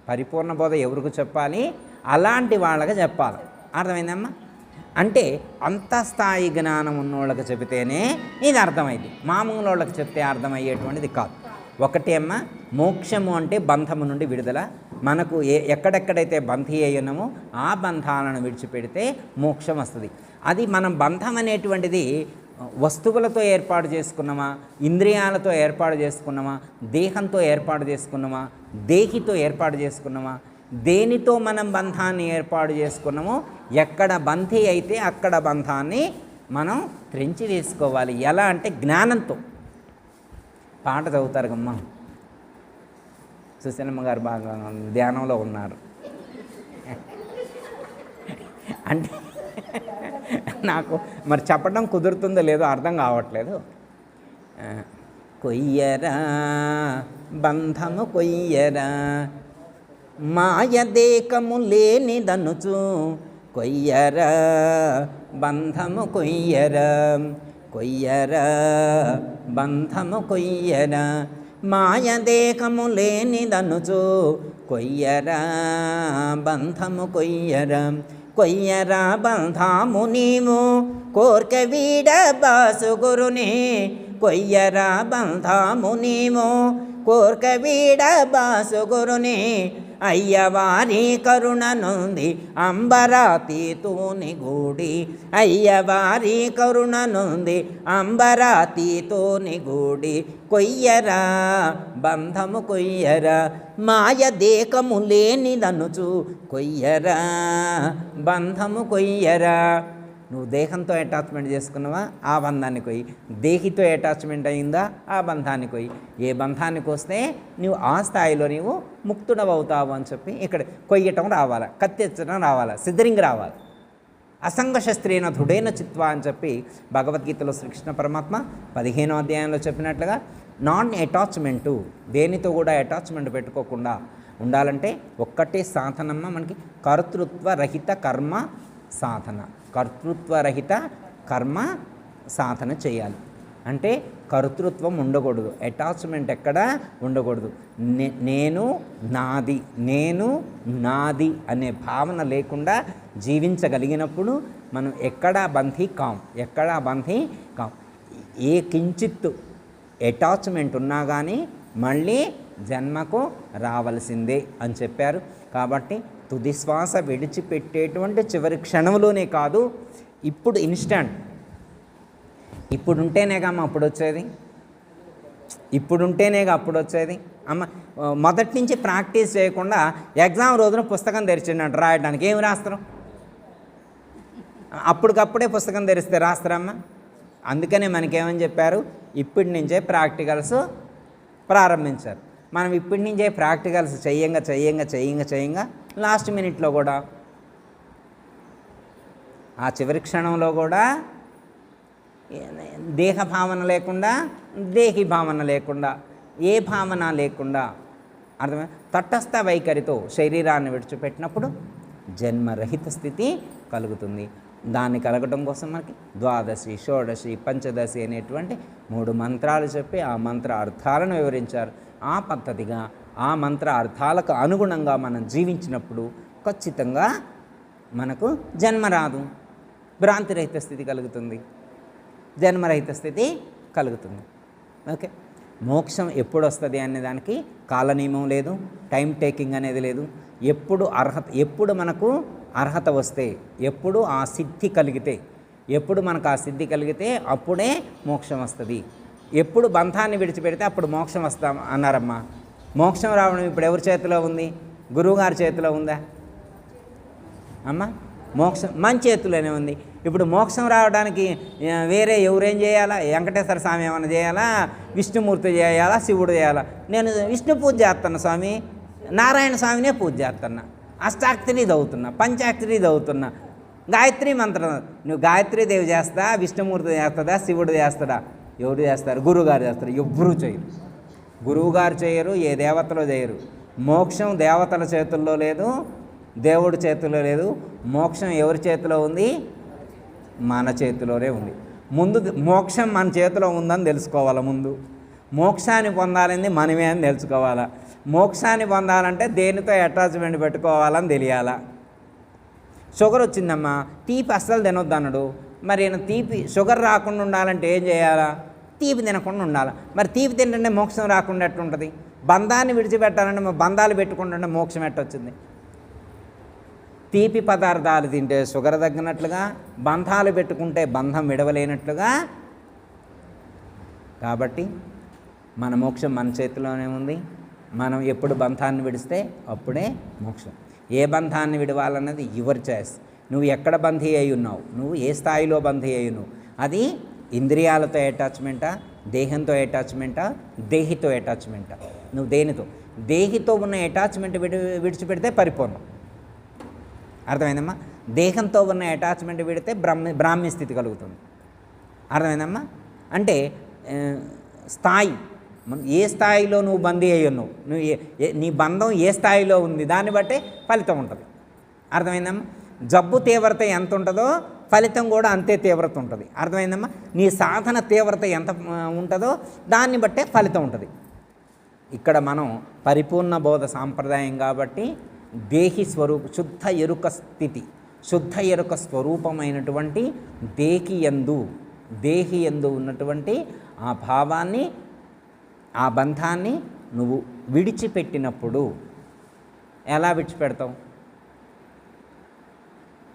S1: పరిపూర్ణ బోధ ఎవరికి చెప్పాలి? అలాంటి వాళ్ళకి చెప్పాలి. అర్థమైందమ్మా? అంటే అంత స్థాయి జ్ఞానం ఉన్నోళ్ళకి చెబితేనే ఇది అర్థమైంది, మామూలు వాళ్ళకి చెప్తే అర్థమయ్యేటువంటిది కాదు. ఒకటి అమ్మ మోక్షము అంటే బంధము నుండి విడుదల. మనకు ఎక్కడెక్కడైతే బంధీ అయ్యున్నామో ఆ బంధాలను విడిచిపెడితే మోక్షం వస్తుంది. అది మనం బంధం అనేటువంటిది వస్తువులతో ఏర్పాటు చేసుకున్నామా, ఇంద్రియాలతో ఏర్పాటు చేసుకున్నామా, దేహంతో ఏర్పాటు చేసుకున్నామా, దేహితో ఏర్పాటు చేసుకున్నామా, దేనితో మనం బంధాన్ని ఏర్పాటు చేసుకున్నామో ఎక్కడ బంధీ అయితే అక్కడ బంధాన్ని మనం త్రెంచి వేసుకోవాలి. ఎలా అంటే జ్ఞానంతో. పాట చదువుతారు గమ్మ, సుశీలమ్మ గారు బాగా ధ్యానంలో ఉన్నారు అంటే నాకు మరి చెప్పడం కుదురుతుందో లేదో అర్థం కావట్లేదు. కొయ్యరా బంధము కొయ్యరా మాయదేకము లేనిదనుచు కొయ్యరా బంధము కొయ్యరా, కొయ్యరా బంధము కొయ్యరా మాయదేకము లేనిదనుచు కొయ్యరా బంధము కొయ్యరా, కొయ్యరా బంధాము నీవు కోర్క వీడ బాసు గురుని, కొయ్యరా బంధాము నీవు కోర్క వీడ బాసు గురుని, అయ్యవారి కరుణ నుండి అంబరాతీతోని గూడి, అయ్యవారి కరుణ నుండి అంబరాతీతోని గూడి, కొయ్యరా బంధము కొయ్యరా మాయ దేకము లేనిదనుచు కొయ్యరా బంధము కొయ్యరా. నువ్వు దేహంతో అటాచ్మెంట్ చేసుకున్నావా ఆ బంధాన్ని కొయ్యి, దేహితో అటాచ్మెంట్ అయిందా ఆ బంధాన్ని కొయ్యి. ఏ బంధానికి వస్తే నువ్వు ఆ స్థాయిలో నీవు ముక్తుడవవుతావు అని చెప్పి ఇక్కడ కొయ్యటం రావాలా, కత్తెచ్చడం రావాలా, సిద్ధరింగ్ రావాలి. అసంగ శస్త్రేణ దృఢైన చిత్వ అని చెప్పి భగవద్గీతలో శ్రీకృష్ణ పరమాత్మ 15వ అధ్యాయంలో చెప్పినట్లుగా నాన్ అటాచ్మెంటు, దేనితో కూడా అటాచ్మెంట్ పెట్టుకోకుండా ఉండాలంటే ఒక్కటే సాధనమ్మ మనకి కర్తృత్వరహిత కర్మ సాధన. కర్తృత్వరహిత కర్మ సాధన చేయాలి అంటే కర్తృత్వం ఉండకూడదు, అటాచ్మెంట్ ఎక్కడ ఉండకూడదు. నేను నాది, నేను నాది అనే భావన లేకుండా జీవించగలిగినప్పుడు మనం ఎక్కడా బంధీ కాం, ఎక్కడా బంధీ కాం. ఏ కించిత్తు అటాచ్మెంట్ ఉన్నా కానీ మళ్ళీ జన్మకు రావలసిందే అని చెప్పారు. కాబట్టి తుది శ్వాస విడిచిపెట్టేటువంటి చివరి క్షణంలోనే కాదు, ఇప్పుడు ఇన్స్టంట్, ఇప్పుడు ఉంటేనేగా అమ్మ అప్పుడు వచ్చేది, ఇప్పుడు ఉంటేనేగా అప్పుడు వచ్చేది. అమ్మ మొదటి నుంచి ప్రాక్టీస్ చేయకుండా ఎగ్జామ్ రోజున పుస్తకం తెరిచిందంట రాయడానికి, ఏమి రాస్తారు? అప్పటికప్పుడే పుస్తకం తెరిస్తే రాస్తారమ్మా? అందుకనే మనకేమని చెప్పారు, ఇప్పటి నుంచే ప్రాక్టికల్స్ ప్రారంభించారు. మనం ఇప్పటి నుంచే ప్రాక్టికల్స్ చేయంగా లాస్ట్ మినిట్లో కూడా, ఆ చివరి క్షణంలో కూడా దేహ భావన లేకుండా, దేహి భావన లేకుండా, ఏ భావన లేకుండా అర్థమే తటస్థ వైఖరితో శరీరాన్ని విడిచిపెట్టినప్పుడు జన్మరహిత స్థితి కలుగుతుంది. దాన్ని కలగడం కోసం మనకి ద్వాదశి, షోడశి, పంచదశి అనేటువంటి 3 మంత్రాలు చెప్పి ఆ మంత్ర అర్థాలను వివరించారు. ఆ పద్ధతిగా ఆ మంత్ర అర్థాలకు అనుగుణంగా మనం జీవించినప్పుడు ఖచ్చితంగా మనకు జన్మ రాదు, భ్రాంతిరహిత స్థితి కలుగుతుంది, జన్మరహిత స్థితి కలుగుతుంది. ఓకే, మోక్షం ఎప్పుడు వస్తుంది అనే దానికి కాలనియమం లేదు, టైం టేకింగ్ అనేది లేదు. ఎప్పుడు మనకు అర్హత వస్తే, ఎప్పుడు ఆ సిద్ధి కలిగితే, ఎప్పుడు మనకు ఆ సిద్ధి కలిగితే అప్పుడే మోక్షం వస్తుంది. ఎప్పుడు బంధాన్ని విడిచిపెడితే అప్పుడు మోక్షం వస్తాం అన్నారమ్మా. మోక్షం రావడం ఇప్పుడు ఎవరి చేతిలో ఉంది? గురువుగారి చేతిలో ఉందా అమ్మా? మోక్షం మన చేతిలోనే ఉంది. ఇప్పుడు మోక్షం రావడానికి వేరే ఎవరేం చేయాలా? వెంకటేశ్వర స్వామి ఏమైనా చేయాలా? విష్ణుమూర్తి చేయాలా? శివుడు చేయాలా? నేను విష్ణు పూజ చేస్తున్నా స్వామి, నారాయణ స్వామినే పూజ చేస్తున్నా, అష్టాక్షరి చదువుతున్నా, పంచాక్షరి చదువుతున్నా, గాయత్రి మంత్రం. నువ్వు గాయత్రీదేవి చేస్తా, విష్ణుమూర్తి చేస్తుందా, శివుడు చేస్తాడా? ఎవరు చేస్తారు? గురువుగారు చేస్తారు. ఎవ్వరూ చేయరు, గురువుగారు చేయరు, ఏ దేవతలు చేయరు. మోక్షం దేవతల చేతుల్లో లేదు, దేవుడి చేతిలో లేదు. మోక్షం ఎవరి చేతిలో ఉంది? మన చేతిలోనే ఉంది. ముందు మోక్షం మన చేతిలో ఉందని తెలుసుకోవాలి. ముందు మోక్షాన్ని పొందాలని మనమే అని తెలుసుకోవాలా. మోక్షాన్ని పొందాలంటే దేనితో అటాచ్మెంట్ పెట్టుకోవాలని తెలియాలా. షుగర్ వచ్చిందమ్మా, తీపి అస్సలు తినొద్దు అన్నాడు. మరి నేను తీపి షుగర్ రాకుండా ఉండాలంటే ఏం చేయాలా? తీపి తినకుండా ఉండాలి. మరి తీపి తింటుంటే మోక్షం రాకుండా ఎట్టుంటుంది? బంధాన్ని విడిచిపెట్టాలంటే బంధాలు పెట్టుకుంటుంటే మోక్షం ఎట్టొచ్చింది? తీపి పదార్థాలు తింటే షుగర్ తగ్గినట్లుగా, బంధాలు పెట్టుకుంటే బంధం విడవలేనట్లుగా. కాబట్టి మన మోక్షం మన చేతిలోనే ఉంది. మనం ఎప్పుడు బంధాన్ని విడిస్తే అప్పుడే మోక్షం. ఏ బంధాన్ని విడవాలన్నది యువర్ చాయిస్. నువ్వు ఎక్కడ బంధీ అయి ఉన్నావు, నువ్వు ఏ స్థాయిలో బంధీ అయి ఉన్నావు, అది ఇంద్రియాలతో అటాచ్మెంటా, దేహంతో అటాచ్మెంటా, దేహితో అటాచ్మెంటా? నువ్వు దేనితో? దేహితో ఉన్న అటాచ్మెంట్ విడిచిపెడితే పరిపూర్ణం. అర్థమైందమ్మా? దేహంతో ఉన్న అటాచ్మెంట్ విడితే బ్రాహ్మీ స్థితి కలుగుతుంది. అర్థమైందమ్మా? అంటే స్థాయి, ఏ స్థాయిలో నువ్వు బందీ అయ్యి ఉన్నావు, నువ్వు నీ బంధం ఏ స్థాయిలో ఉంది దాన్ని బట్టే ఫలితం ఉంటుంది. అర్థమైందమ్మా? జబ్బు తీవ్రత ఎంత ఉంటుందో ఫలితం కూడా అంతే తీవ్రత ఉంటుంది. అర్థమైందమ్మా? నీ సాధన తీవ్రత ఎంత ఉంటుందో దాన్ని బట్టే ఫలితం ఉంటుంది. ఇక్కడ మనం పరిపూర్ణ బోధ సాంప్రదాయం కాబట్టి దేహి స్వరూప శుద్ధ ఎరుక స్థితి, శుద్ధ ఎరుక స్వరూపమైనటువంటి దేహి యందు ఉన్నటువంటి ఆ భావాన్ని, ఆ బంధాన్ని నువ్వు విడిచిపెట్టినప్పుడు ఎలా విడిచిపెడతావు?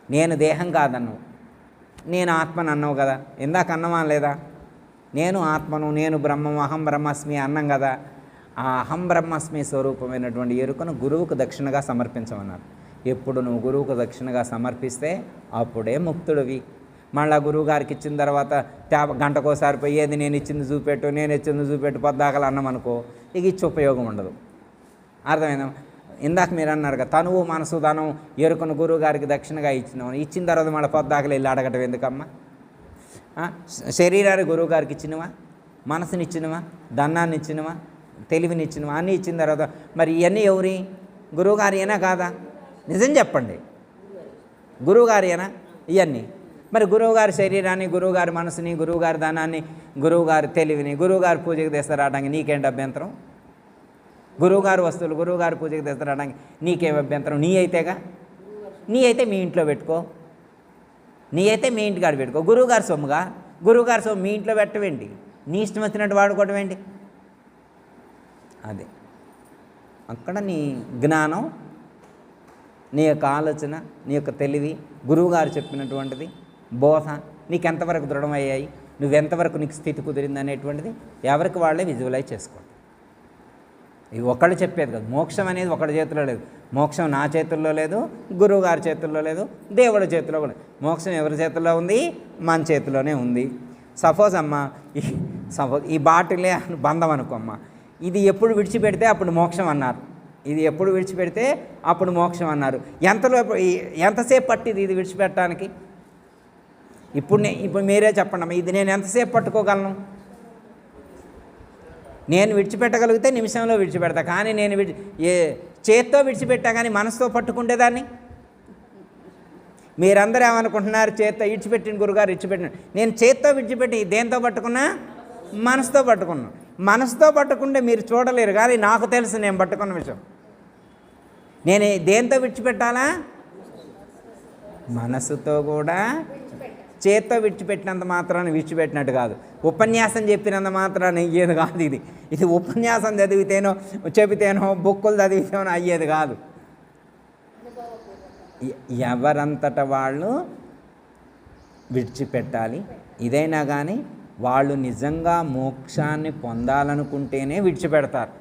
S1: నేను దేహం కాదన్నావు, నేను ఆత్మను అన్నావు కదా, ఇందాక అన్నమా లేదా? నేను ఆత్మను, నేను బ్రహ్మం, అహం బ్రహ్మస్మి అన్నాం కదా. ఆ అహం బ్రహ్మస్మి స్వరూపమైనటువంటి ఎరుకను గురువుకు దక్షిణగా సమర్పించమన్నారు. ఎప్పుడు నువ్వు గురువుకు దక్షిణగా సమర్పిస్తే అప్పుడే ముక్తుడివి. మళ్ళీ గురువుగారికి ఇచ్చిన తర్వాత గంటకోసారి పోయి ఏది నేను ఇచ్చింది చూపెట్టు, నేను ఇచ్చింది చూపెట్టు పొద్దాకలు అన్నామనుకో, ఇక ఇచ్చి ఉపయోగం ఉండదు. అర్థమైందా? ఇందాక మీరు అన్నారు కదా, తనువు మనసు ధనం ఎరుకను గురువుగారికి దక్షిణగా ఇచ్చినావు. ఇచ్చిన తర్వాత మళ్ళీ పొద్దాకలు వెళ్ళి అడగటం ఎందుకమ్మా? శరీరాన్ని గురువుగారికి ఇచ్చినవా? మనసునిచ్చినవా, ధనాన్ని ఇచ్చినవా, తెలివినిచ్చినవా, అన్నీ ఇచ్చిన తర్వాత మరి ఇవన్నీ ఎవరి? గురువుగారియనా కాదా? నిజం చెప్పండి, గురువుగారియనా ఇవన్నీ? మరి గురువుగారి శరీరాన్ని, గురువుగారి మనసుని, గురువుగారి ధనాన్ని, గురువుగారి తెలివిని గురువుగారి పూజకి తెస్తారావడానికి నీకేంటి అభ్యంతరం? గురువుగారి వస్తువులు గురువుగారి పూజకి తెస్తారావడానికి నీకేం అభ్యంతరం? నీ అయితేగా, నీ అయితే మీ ఇంట్లో పెట్టుకో, నీ అయితే మీ ఇంటికాడ పెట్టుకో. గురువుగారి సొమ్ముగా, గురువుగారి సొమ్ము మీ ఇంట్లో పెట్టవేంటి? నీ ఇష్టం వచ్చినట్టు వాడుకోవటం ఏంటి? అదే అక్కడ నీ జ్ఞానం, నీ యొక్క ఆలోచన, నీ యొక్క తెలివి, గురువుగారు చెప్పినటువంటిది బోధ నీకు ఎంతవరకు దృఢమయ్యాయి, నువ్వెంతవరకు నీకు స్థితి కుదిరింది అనేటువంటిది ఎవరికి వాళ్ళే విజువలైజ్ చేసుకోండి. ఇది ఒకళ్ళు చెప్పేది కాదు. మోక్షం అనేది ఒకళ్ళ చేతిలో లేదు. మోక్షం నా చేతుల్లో లేదు, గురువుగారి చేతుల్లో లేదు, దేవుడి చేతిలో కూడా. మోక్షం ఎవరి చేతుల్లో ఉంది? మన చేతిలోనే ఉంది. సపోజ్ ఈ బాటిలే బంధం అనుకోమ్మా, ఇది ఎప్పుడు విడిచిపెడితే అప్పుడు మోక్షం అన్నారు, ఇది ఎప్పుడు విడిచిపెడితే అప్పుడు మోక్షం అన్నారు. ఎంతసేపు పట్టింది ఇది విడిచిపెట్టడానికి? ఇప్పుడు మీరే చెప్పండి అమ్మా, ఇది నేను ఎంతసేపు పట్టుకోగలను? నేను విడిచిపెట్టగలిగితే నిమిషంలో విడిచిపెడతా, కానీ నేను చేత్తో విడిచిపెట్టా కానీ మనసుతో పట్టుకుంటే దాన్ని. మీరందరూ ఏమనుకుంటున్నారు? చేత్తో విడిచిపెట్టిన గురుగారు విడిచిపెట్టిన. నేను చేత్తో విడిచిపెట్టి దేంతో పట్టుకున్నా? మనసుతో పట్టుకున్నా. మనసుతో పట్టుకుంటే మీరు చూడలేరు, కానీ నాకు తెలుసు నేను పట్టుకున్న విషయం. నేను దేంతో విడిచిపెట్టాలా? మనసుతో కూడా. చేత్తో విడిచిపెట్టినంత మాత్రాన్ని విడిచిపెట్టినట్టు కాదు, ఉపన్యాసం చెప్పినంత మాత్రాన్ని అయ్యేది కాదు. ఇది ఉపన్యాసం చెబితేనో బుక్కులు చదివితేనో అయ్యేది కాదు. ఎవరంతట వాళ్ళు విడిచిపెట్టాలి. ఇదైనా కానీ వాళ్ళు నిజంగా మోక్షాన్ని పొందాలనుకుంటేనే విడిచిపెడతారు.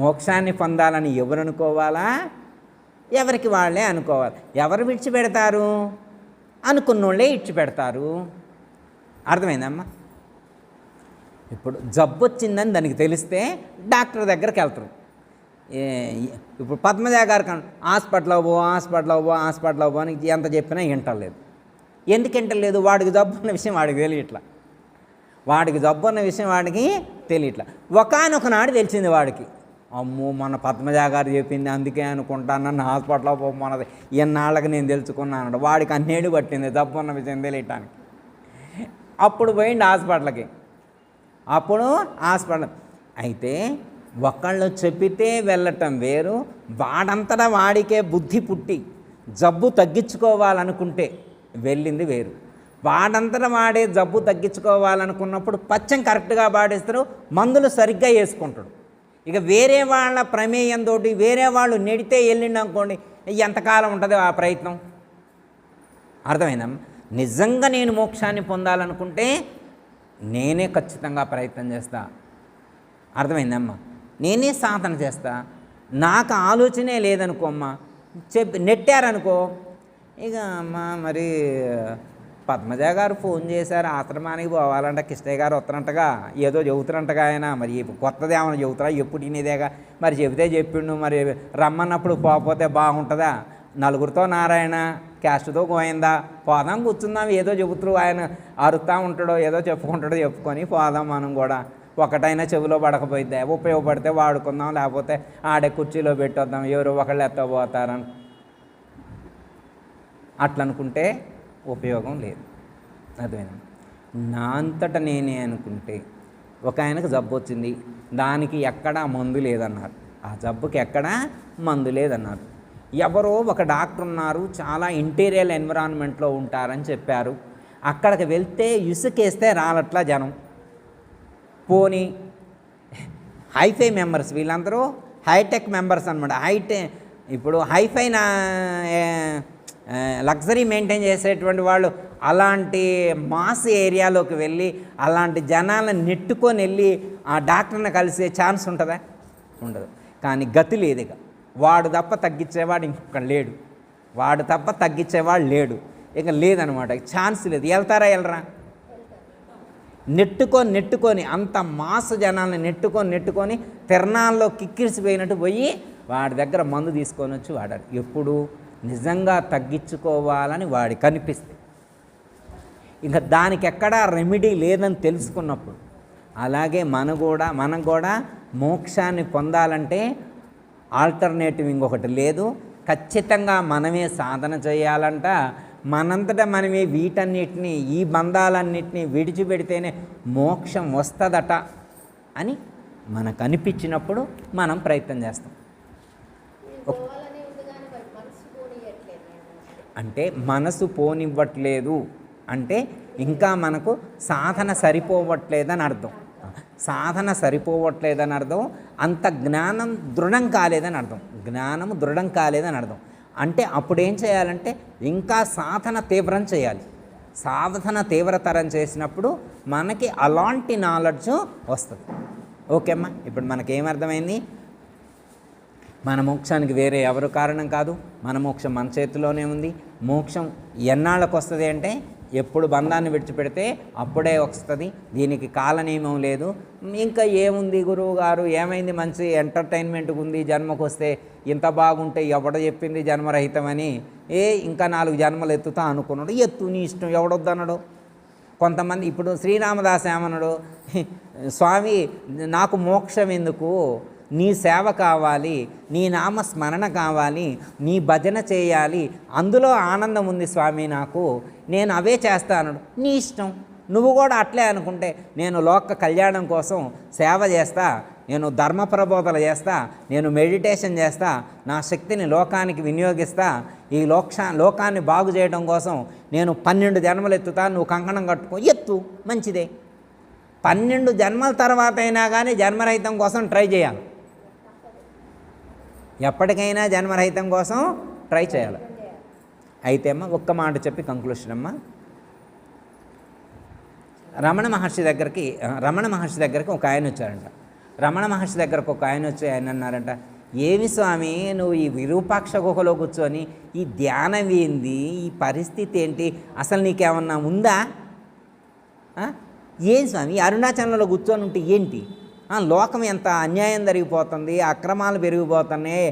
S1: మోక్షాన్ని పొందాలని ఎవరు అనుకోవాలా? ఎవరికి వాళ్ళే అనుకోవాలి. ఎవరు విడిచిపెడతారు? అనుకున్నోళ్ళే విడిచిపెడతారు. అర్థమైందమ్మా? ఇప్పుడు జబ్బు వచ్చిందని దానికి తెలిస్తే డాక్టర్ దగ్గరికి వెళ్తారు. ఇప్పుడు పద్మజ గారు హాస్పిటల్లో పో అని ఎంత చెప్పినా వింటలేదు. ఎందుకు వింటలేదు? వాడికి జబ్బు ఉన్న విషయం వాడికి తెలియట్లా. వాడికి జబ్బు ఉన్న విషయం వాడికి తెలియట్లా. ఒకానొక నాడు తెలిసింది వాడికి, అమ్మో మన పద్మజ గారు చెప్పింది అందుకే అనుకుంటాను, నన్ను హాస్పిటల్లో పోమన్నది ఎన్నాళ్ళకి నేను తెలుసుకున్నాను. వాడికి అన్నేళ్ళు పట్టింది జబ్బు ఉన్న విషయం తెలియటానికి. అప్పుడు పోయింది హాస్పిటల్కి. అయితే ఒకళ్ళు చెప్పితే వెళ్ళటం వేరు, వాడంతటా వాడికే బుద్ధి పుట్టి జబ్బు తగ్గించుకోవాలనుకుంటే వెళ్ళింది వేరు. వాడంతటా వాడే జబ్బు తగ్గించుకోవాలనుకున్నప్పుడు పచ్చం కరెక్ట్గా పాడేస్తారు, మందులు సరిగ్గా వేసుకుంటాడు. ఇక వేరే వాళ్ళ ప్రమేయంతో వేరే వాళ్ళు నెడితే వెళ్ళిండు అనుకోండి, ఎంతకాలం ఉంటుంది ఆ ప్రయత్నం? అర్థమైందమ్మా? నిజంగా నేను మోక్షాన్ని పొందాలనుకుంటే నేనే ఖచ్చితంగా ప్రయత్నం చేస్తా. అర్థమైందమ్మా? నేనే సాధన చేస్తా. నాకు ఆలోచనే లేదనుకోమ్మా, నెట్టారనుకో, ఇక అమ్మా మరి పద్మజ గారు ఫోన్ చేశారు ఆశ్రమానికి పోవాలంట, కిష్టయ్య గారు వస్తారంటగా, ఏదో చెబుతారంటగా ఆయన, మరి కొత్తది ఏమైనా చెబుతారా? ఎప్పుడు తినేదేగా, మరి చెబితే చెప్పిండు, మరి రమ్మన్నప్పుడు పోకపోతే బాగుంటుందా? నలుగురితో నారాయణ, క్యాస్ట్తో గోయిందా, పోదాం కూర్చుందాం, ఏదో చెబుతారు ఆయన, అరుస్తూ ఉంటాడో ఏదో చెప్పుకుంటాడో చెప్పుకొని పోదాం మనం కూడా. ఒకటైనా చెవిలో పడకపోయిద్దా? ఉపయోగపడితే వాడుకుందాం, లేకపోతే ఆడే కుర్చీలో పెట్టొద్దాం, ఎవరో ఒకళ్ళు ఎత్తపోతారని అట్లనుకుంటే ఉపయోగం లేదు. అర్థమైంది? నా అంతటా నేనే అనుకుంటే, ఒక ఆయనకు జబ్బు వచ్చింది, దానికి ఎక్కడా మందు లేదన్నారు. ఆ జబ్బుకి ఎక్కడా మందు లేదన్నారు. ఎవరో ఒక డాక్టర్ ఉన్నారు, చాలా ఇంటీరియర్ ఎన్విరాన్మెంట్లో ఉంటారని చెప్పారు. అక్కడికి వెళ్తే ఇసుకేస్తే రాలట్లా జనం. పోనీ హైఫై మెంబర్స్, వీళ్ళందరూ హైటెక్ మెంబర్స్ అనమాట. ఇప్పుడు హైఫై లగ్జరీ మెయింటైన్ చేసేటువంటి వాళ్ళు అలాంటి మాస్ ఏరియాలోకి వెళ్ళి అలాంటి జనాలను నెట్టుకొని వెళ్ళి ఆ డాక్టర్ని కలిసే ఛాన్స్ ఉంటుందా? ఉండదు. కానీ గతి లేదు. ఇక వాడు తప్ప తగ్గించేవాడు ఇంకొకడు లేడు, వాడు తప్ప తగ్గించేవాడు లేడు, ఇక లేదనమాట. ఛాన్స్ లేదు. వెళ్తారా? వెళ్ళరా? నెట్టుకొని అంత మాస్ జనాలను నెట్టుకొని తిరణాల్లో కిక్కిరిసిపోయినట్టు పోయి వాడి దగ్గర మందు తీసుకొని వచ్చి వాడారు. ఎప్పుడు నిజంగా తగ్గించుకోవాలని వాడికి కనిపిస్తే. ఇంకా దానికి ఎక్కడా రెమెడీ లేదని తెలుసుకున్నప్పుడు. అలాగే మనం కూడా మోక్షాన్ని పొందాలంటే ఆల్టర్నేటివ్ ఇంకొకటి లేదు. ఖచ్చితంగా మనమే సాధన చేయాలంట. మనంతటా మనమే వీటన్నిటినీ, ఈ బంధాలన్నిటినీ విడిచిపెడితేనే మోక్షం వస్తుందట అని మనకు అనిపించినప్పుడు మనం ప్రయత్నం చేస్తాం. అంటే మనసు పోనివ్వట్లేదు అంటే ఇంకా మనకు సాధన సరిపోవట్లేదని అర్థం. సాధన సరిపోవట్లేదని అర్థం, అంత జ్ఞానం దృఢం కాలేదని అర్థం. జ్ఞానము దృఢం కాలేదని అర్థం. అంటే అప్పుడు ఏం చేయాలంటే ఇంకా సాధన తీవ్రం చేయాలి. సాధన తీవ్రతరం చేసినప్పుడు మనకి అలాంటి నాలెడ్జ్ వస్తుంది. ఓకే అమ్మా, ఇప్పుడు మనకేమర్థమైంది? మన మోక్షానికి వేరే ఎవరు కారణం కాదు. మన మోక్షం మన చేతిలోనే ఉంది. మోక్షం ఎన్నాళ్ళకు వస్తుంది అంటే ఎప్పుడు బంధాన్ని విడిచిపెడితే అప్పుడే వస్తుంది. దీనికి కాలనియమం లేదు. ఇంకా ఏముంది గురువు గారు, ఏమైంది, మంచి ఎంటర్టైన్మెంట్గా ఉంది, జన్మకు వస్తే ఇంత బాగుంటే ఎవడ చెప్పింది జన్మరహితమని, ఇంకా 4 జన్మలు ఎత్తుతా అనుకున్నాడు. ఎత్తు, నీ ఇష్టం, ఎవడొద్దన్నాడు. కొంతమంది ఇప్పుడు శ్రీరామదాస్ ఏమన్నాడు, స్వామి నాకు మోక్షం ఎందుకు, నీ సేవ కావాలి, నీ నామస్మరణ కావాలి, నీ భజన చేయాలి, అందులో ఆనందం ఉంది స్వామి నాకు, నేను అవే చేస్తాను. నీ ఇష్టం. నువ్వు కూడా అట్లే అనుకుంటే నేను లోక కళ్యాణం కోసం సేవ చేస్తా, నేను ధర్మ ప్రబోధన చేస్తా, నేను మెడిటేషన్ చేస్తా, నా శక్తిని లోకానికి వినియోగిస్తా, ఈ లోకాన్ని బాగు చేయడం కోసం నేను 12 జన్మలు ఎత్తుతా, నువ్వు కంకణం కట్టుకో, ఎత్తు, మంచిదే. 12 జన్మల తర్వాత అయినా కానీ జన్మరహితం కోసం ట్రై చేయాలి. ఎప్పటికైనా జన్మరహితం కోసం ట్రై చేయాలి. అయితే అమ్మ ఒక్క మాట చెప్పి కంక్లూషన్ అమ్మ. రమణ మహర్షి దగ్గరికి ఒక ఆయన వచ్చారంట. రమణ మహర్షి దగ్గరకు ఒక ఆయన వచ్చి ఆయన అన్నారంట, ఏమి స్వామి నువ్వు ఈ విరూపాక్ష గుహలో కూర్చొని ఈ ధ్యానం ఏంది, ఈ పరిస్థితి ఏంటి, అసలు నీకేమన్నా ఉందా? ఏం స్వామి అరుణాచలంలో కూర్చొని ఉంటే ఏంటి, లోకం ఎంత అన్యాయం జరిగిపోతుంది, అక్రమాలు పెరిగిపోతున్నాయి,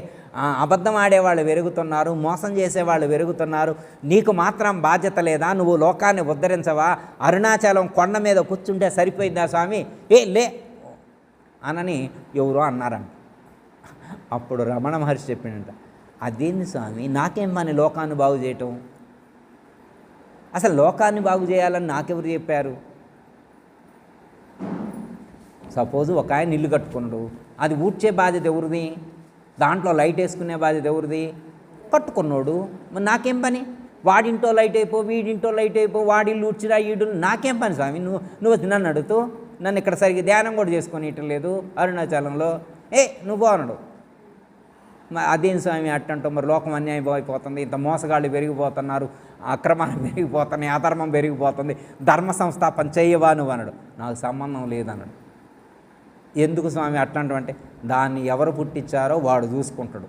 S1: అబద్ధం ఆడేవాళ్ళు పెరుగుతున్నారు, మోసం చేసేవాళ్ళు పెరుగుతున్నారు, నీకు మాత్రం బాధ్యత లేదా, నువ్వు లోకాన్ని ఉద్ధరించవా, అరుణాచలం కొండ మీద కూర్చుంటే సరిపోయిందా స్వామి, లే అనని ఎవరో అన్నారంట. అప్పుడు రమణ మహర్షి చెప్పిండంట, అదేంది స్వామి, నాకేం పని లోకాన్ని బాగు చేయటం, అసలు లోకాన్ని బాగు చేయాలని నాకెవరు చెప్పారు? సపోజు ఒక ఆయన ఇల్లు కట్టుకున్నాడు, అది ఊడ్చే బాధ్యత ఎవరిది, దాంట్లో లైట్ వేసుకునే బాధ్యత ఎవరిది? కట్టుకున్నాడు. మరి నాకేం పని, వాడింటో లైట్ అయిపో, వీడింటో లైట్ అయిపో, వాడిల్లు ఊడ్చిరా, ఈడు, నాకేం పని స్వామి, నువ్వు నన్ను అడుగుతూ, నన్ను ఇక్కడ సరిగ్గా ధ్యానం కూడా చేసుకొని ఇట్టం లేదు అరుణాచలంలో, నువ్వు అన్నాడు. అదేం స్వామి అట్టంటో, మరి లోకం అన్యాయం అయిపోతుంది, ఇంత మోసగాళ్ళు పెరిగిపోతున్నారు, అక్రమాలు పెరిగిపోతున్నాయి, అధర్మం పెరిగిపోతుంది, ధర్మ సంస్థాపన చేయవా నువ్వు అన్నాడు. నాకు సంబంధం లేదన్నాడు. ఎందుకు స్వామి అట్లాంటివంటే, దాన్ని ఎవరు పుట్టించారో వాడు చూసుకుంటాడు,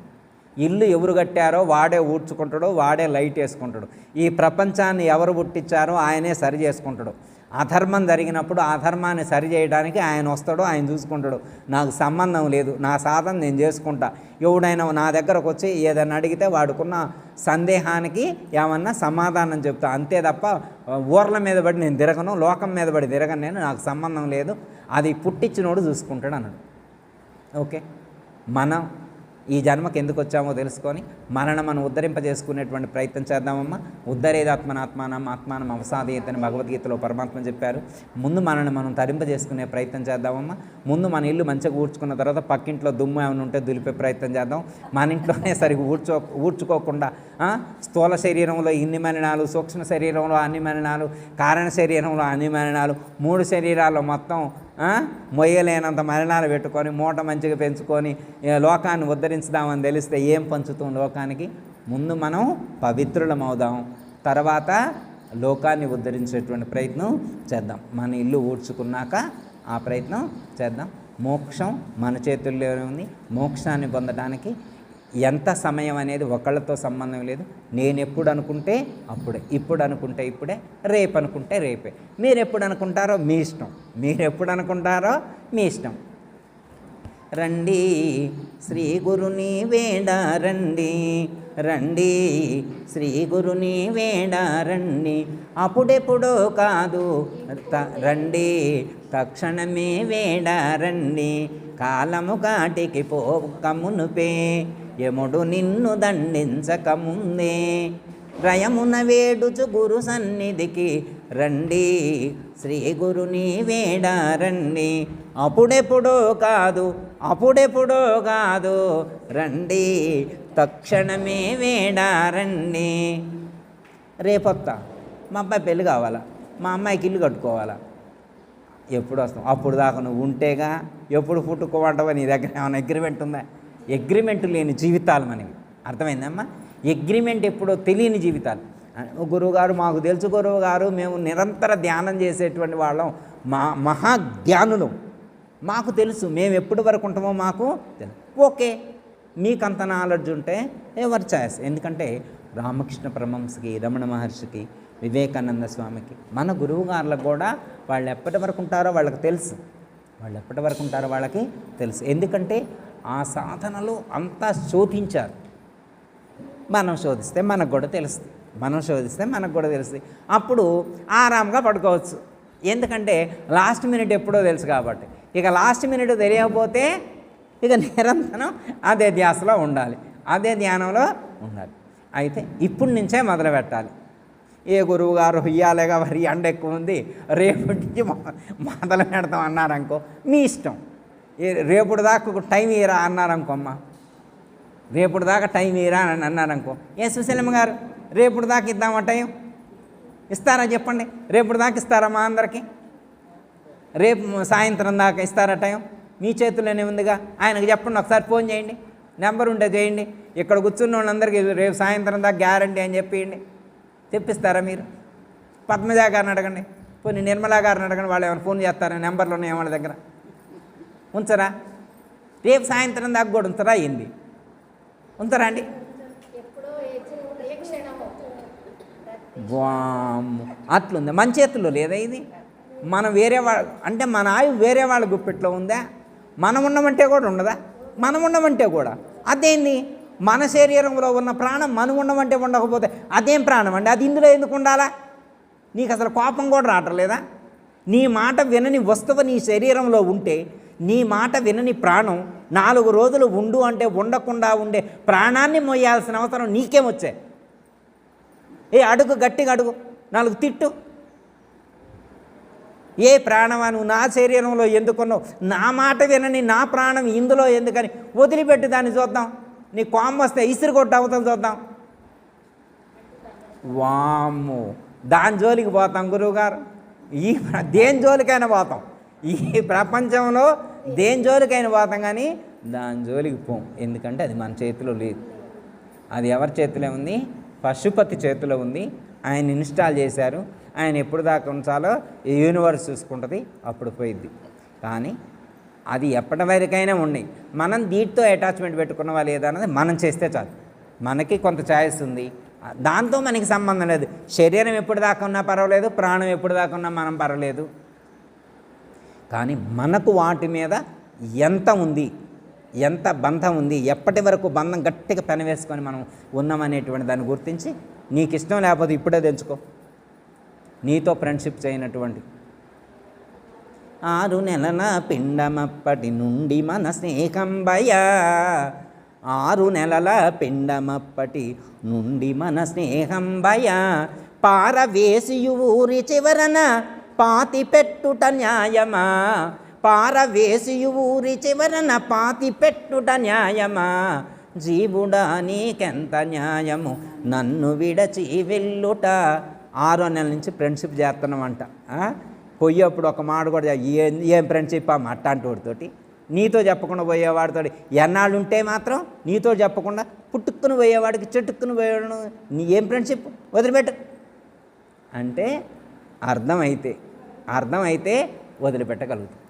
S1: ఇల్లు ఎవరు కట్టారో వాడే ఊడ్చుకుంటాడు, వాడే లైట్ వేసుకుంటాడు, ఈ ప్రపంచాన్ని ఎవరు పుట్టించారో ఆయనే సరి చేసుకుంటాడు. అధర్మం జరిగినప్పుడు ఆ ధర్మాన్ని సరి చేయడానికి ఆయన వస్తాడు, ఆయన చూసుకుంటాడు. నాకు సంబంధం లేదు, నా సాధన నేను చేసుకుంటా. ఎవడైనా నా దగ్గరకు వచ్చి ఏదైనా అడిగితే వాడుకున్న సందేహానికి ఏమన్నా సమాధానం చెప్తా, అంతే తప్ప ఊర్ల మీద పడి నేను తిరగను, లోకం మీద పడి తిరగను నేను, నాకు సంబంధం లేదు, అది పుట్టించినోడు చూసుకుంటాడు అన్నాడు. ఓకే, మనం ఈ జన్మకి ఎందుకు వచ్చామో తెలుసుకొని మనం ఉద్ధరింపజేసుకునేటువంటి ప్రయత్నం చేద్దామమ్మా. ఉద్ధరేదాత్మనాత్మానం ఆత్మానం అవసాదయతని భగవద్గీతలో పరమాత్మ చెప్పారు. ముందు మనల్ని మనం తరింపజేసుకునే ప్రయత్నం చేద్దామమ్మా. ముందు మన ఇల్లు మంచిగా ఊడ్చుకున్న తర్వాత పక్కింట్లో దుమ్ము ఏమైనా ఉంటే దులిపే ప్రయత్నం చేద్దాం. మన ఇంట్లోనే సరిగ్గా ఊడ్చుకోకుండా స్థూల శరీరంలో ఇన్ని మలినాలు, సూక్ష్మ శరీరంలో అన్ని మలినాలు, కారణ శరీరంలో అన్ని మలినాలు, 3 శరీరాల్లో మొత్తం మొయ్యలేనంత మలినాలు పెట్టుకొని మూట మంచిగా పెంచుకొని లోకాన్ని ఉద్ధరించుదామని తెలిస్తే ఏం పంచుతాం లోకానికి? ముందు మనం పవిత్రులం అవుదాం, తర్వాత లోకాన్ని ఉద్ధరించేటువంటి ప్రయత్నం చేద్దాం. మన ఇల్లు ఊడ్చుకున్నాక ఆ ప్రయత్నం చేద్దాం. మోక్షం మన చేతుల్లోనే ఉంది. మోక్షాన్ని పొందడానికి ఎంత సమయం అనేది ఒకళ్ళతో సంబంధం లేదు. నేను ఎప్పుడు అనుకుంటే అప్పుడే, ఇప్పుడు అనుకుంటే ఇప్పుడే, రేపు అనుకుంటే రేపే. మీరు ఎప్పుడు అనుకుంటారో మీ ఇష్టం, మీరు ఎప్పుడు అనుకుంటారో మీ ఇష్టం. రండి శ్రీ గురుని వేడ రండి, రండి శ్రీ గురుని వేడ రండి, అప్పుడెప్పుడో కాదు రండి తక్షణమే వేడ రండి, కాలము కాటికి పోకమునుపే యముడు నిన్ను దండించకముందే, రయమున వేడుచు గురు సన్నిధికి రండి శ్రీ గురుని వేడ రండి, అప్పుడెప్పుడో కాదు అప్పుడెప్పుడో కాదు రండి తక్షణమే వేడ రండి. రేపొత్తా మా అబ్బాయి పెళ్ళి కావాలా, మా అమ్మాయికి ఇల్లు కట్టుకోవాలా, ఎప్పుడు వస్తాం? అప్పుడు దాకా నువ్వు ఉంటేగా, ఎప్పుడు పుట్టుకోమంటావా? నీ దగ్గర ఏమైనా అగ్రిమెంట్ ఉందా? అగ్రిమెంట్ లేని జీవితాలు మనవి. అర్థమైందమ్మా? అగ్రిమెంట్ ఎప్పుడో తెలియని జీవితాలు. గురువుగారు మాకు తెలుసు గురువుగారు, మేము నిరంతర ధ్యానం చేసేటువంటి వాళ్ళం, మహాజ్ఞానులు, మాకు తెలుసు మేము ఎప్పటి వరకు ఉంటామో మాకు తెలుసు. ఓకే, మీకు అంత నాలెడ్జ్ ఉంటే ఎవరి చాయిస్. ఎందుకంటే రామకృష్ణ పరమహంసకి, రమణ మహర్షికి, వివేకానంద స్వామికి, మన గురువుగారులకు కూడా వాళ్ళు ఎప్పటి వరకు ఉంటారో వాళ్ళకి తెలుసు, వాళ్ళు ఎప్పటి వరకు ఉంటారో వాళ్ళకి తెలుసు. ఎందుకంటే ఆ సాధనలో అంతా శోధించారు. మనం శోధిస్తే మనకు కూడా తెలుస్తుంది, మనం శోధిస్తే మనకు కూడా తెలుస్తుంది. అప్పుడు ఆరాంగా పడుకోవచ్చు. ఎందుకంటే లాస్ట్ మినిట్ ఎప్పుడో తెలుసు కాబట్టి. ఇక లాస్ట్ మినిట్ తెలియకపోతే ఇక నిరంతరం అదే ధ్యాసలో ఉండాలి, అదే ధ్యానంలో ఉండాలి. అయితే ఇప్పుడు నుంచే మొదలు పెట్టాలి. ఏ గురువు గారు ఇయ్యాలేగా మరి ఎండ ఎక్కువ ఉంది రేపటి నుంచి మొదలు పెడతాం అన్నారనుకో, మీ ఇష్టం. రేపుడు దాకా టైం ఇరా అన్నారనుకో, అమ్మ రేపుడు దాకా టైం ఇరా అని అన్నారనుకో, ఏ సుశీలమ్మ గారు రేపుడు దాకా ఇద్దామా టైం? ఇస్తారా చెప్పండి? రేపుడు దాకా ఇస్తారా మా అందరికీ? రేపు సాయంత్రం దాకా ఇస్తారా టైం? మీ చేతుల్లోనే ఉందిగా. ఆయనకు చెప్పండి, ఒకసారి ఫోన్ చేయండి, నెంబర్ ఉంటే చేయండి. ఇక్కడ కూర్చున్న వాళ్ళందరికీ రేపు సాయంత్రం దాకా గ్యారంటీ అని చెప్పేయండి. తెప్పిస్తారా మీరు? పద్మజా గారిని అడగండి, పోనీ నిర్మలా గారిని అడగండి, వాళ్ళు ఏమైనా ఫోన్ చేస్తారా? నెంబర్లు ఉన్నాయి వాళ్ళ దగ్గర, ఉంచరా? రేపు సాయంత్రం దాకా కూడా ఉంచరా? ఏంది ఉంచరా అండి? వామ్మో, అట్లుంది. మన చేతుల్లో లేదా ఇది? మనం వేరే వాళ్ళు అంటే మన ఆయు వేరే వాళ్ళ గుప్పెట్లో ఉందా? మనం ఉండమంటే కూడా ఉండదా? మనం ఉండమంటే కూడా అదేంది? మన శరీరంలో ఉన్న ప్రాణం మనం ఉండమంటే ఉండకపోతే అదేం ప్రాణం అండి? అది ఇందులో ఎందుకు ఉండాలా? నీకు అసలు కోపం కూడా రావట్లేదా? నీ మాట వినని వస్తువు నీ శరీరంలో ఉంటే, నీ మాట వినని ప్రాణం 4 రోజులు ఉండు అంటే ఉండకుండా ఉండే ప్రాణాన్ని మోయాల్సిన అవసరం నీకేమొచ్చే? ఏ అడుగు, గట్టిగా అడుగు, 4 తిట్టు. ఏ ప్రాణమా నువ్వు నా శరీరంలో ఎందుకున్నావు? నా మాట వినని నా ప్రాణం ఇందులో ఎందుకని? వదిలిపెట్టి దాన్ని చూద్దాం. నీ కోపం వస్తే ఇసురు కొట్టు అవతల చూద్దాం. వామ్మో, దాని జోలికి పోతాం గురువుగారు. దేని జోలికైనా పోతాం, ఈ ప్రపంచంలో దేని జోలికైనా పోతాం, కానీ దాని జోలికి పోం. ఎందుకంటే అది మన చేతిలో లేదు. అది ఎవరి చేతిలో ఉంది? పశుపతి చేతిలో ఉంది. ఆయన ఇన్స్టాల్ చేశారు. ఆయన ఎప్పుడు దాకా ఉంచాలో ఈ యూనివర్స్ చూసుకుంటుంది, అప్పుడు పోయిద్ది. కానీ అది ఎప్పటి వరకైనా ఉండి మనం దీంతో అటాచ్మెంట్ పెట్టుకున్నవా లేదా అన్నది మనం చేస్తే చాలు. మనకి కొంత ఛాయిస్ ఉంది, దాంతో మనకి సంబంధం లేదు. శరీరం ఎప్పుడు దాకా ఉన్నా పర్వాలేదు, ప్రాణం ఎప్పుడు దాకా ఉన్నా మనం పర్వాలేదు. కానీ మనకు వాటి మీద ఎంత ఉంది, ఎంత బంధం ఉంది, ఎప్పటి వరకు బంధం గట్టిగా పెనవేసుకొని మనం ఉన్నామనేటువంటి దాన్ని గుర్తించి, నీకు ఇష్టం లేకపోతే ఇప్పుడే తెంచుకో. నీతో ఫ్రెండ్షిప్ చేయనటువంటి 6 నెలల పిండమప్పటి నుండి మన స్నేహం భయా, 6 నెలల పిండమప్పటి నుండి మన స్నేహం భయా, పారవేసియు ఊరి చివరన పాతి పెట్టుట న్యాయమా, పారవేసియు ఊరి చివరన పాతి పెట్టుట న్యాయమా, జీవుడా నీకెంత న్యాయము నన్ను విడచి వెళ్ళుట. 6వ నెల నుంచి ఫ్రెండ్షిప్ చేస్తున్నామంట. పోయేప్పుడు ఒక మాట కూడా ఏం ఫ్రెండ్షిప్ అమ్మ అట్టాంటి వాడితోటి, నీతో చెప్పకుండా పోయేవాడితో ఎన్నాళ్ళు ఉంటే మాత్రం నీతో చెప్పకుండా పుట్టుక్కుని పోయేవాడికి చెట్టుక్కుని పోయేవాడు నీ ఏం ఫ్రెండ్షిప్? వదిలిపెట్టు అంటే అర్థమైతే వదిలిపెట్టగలుగుతాం.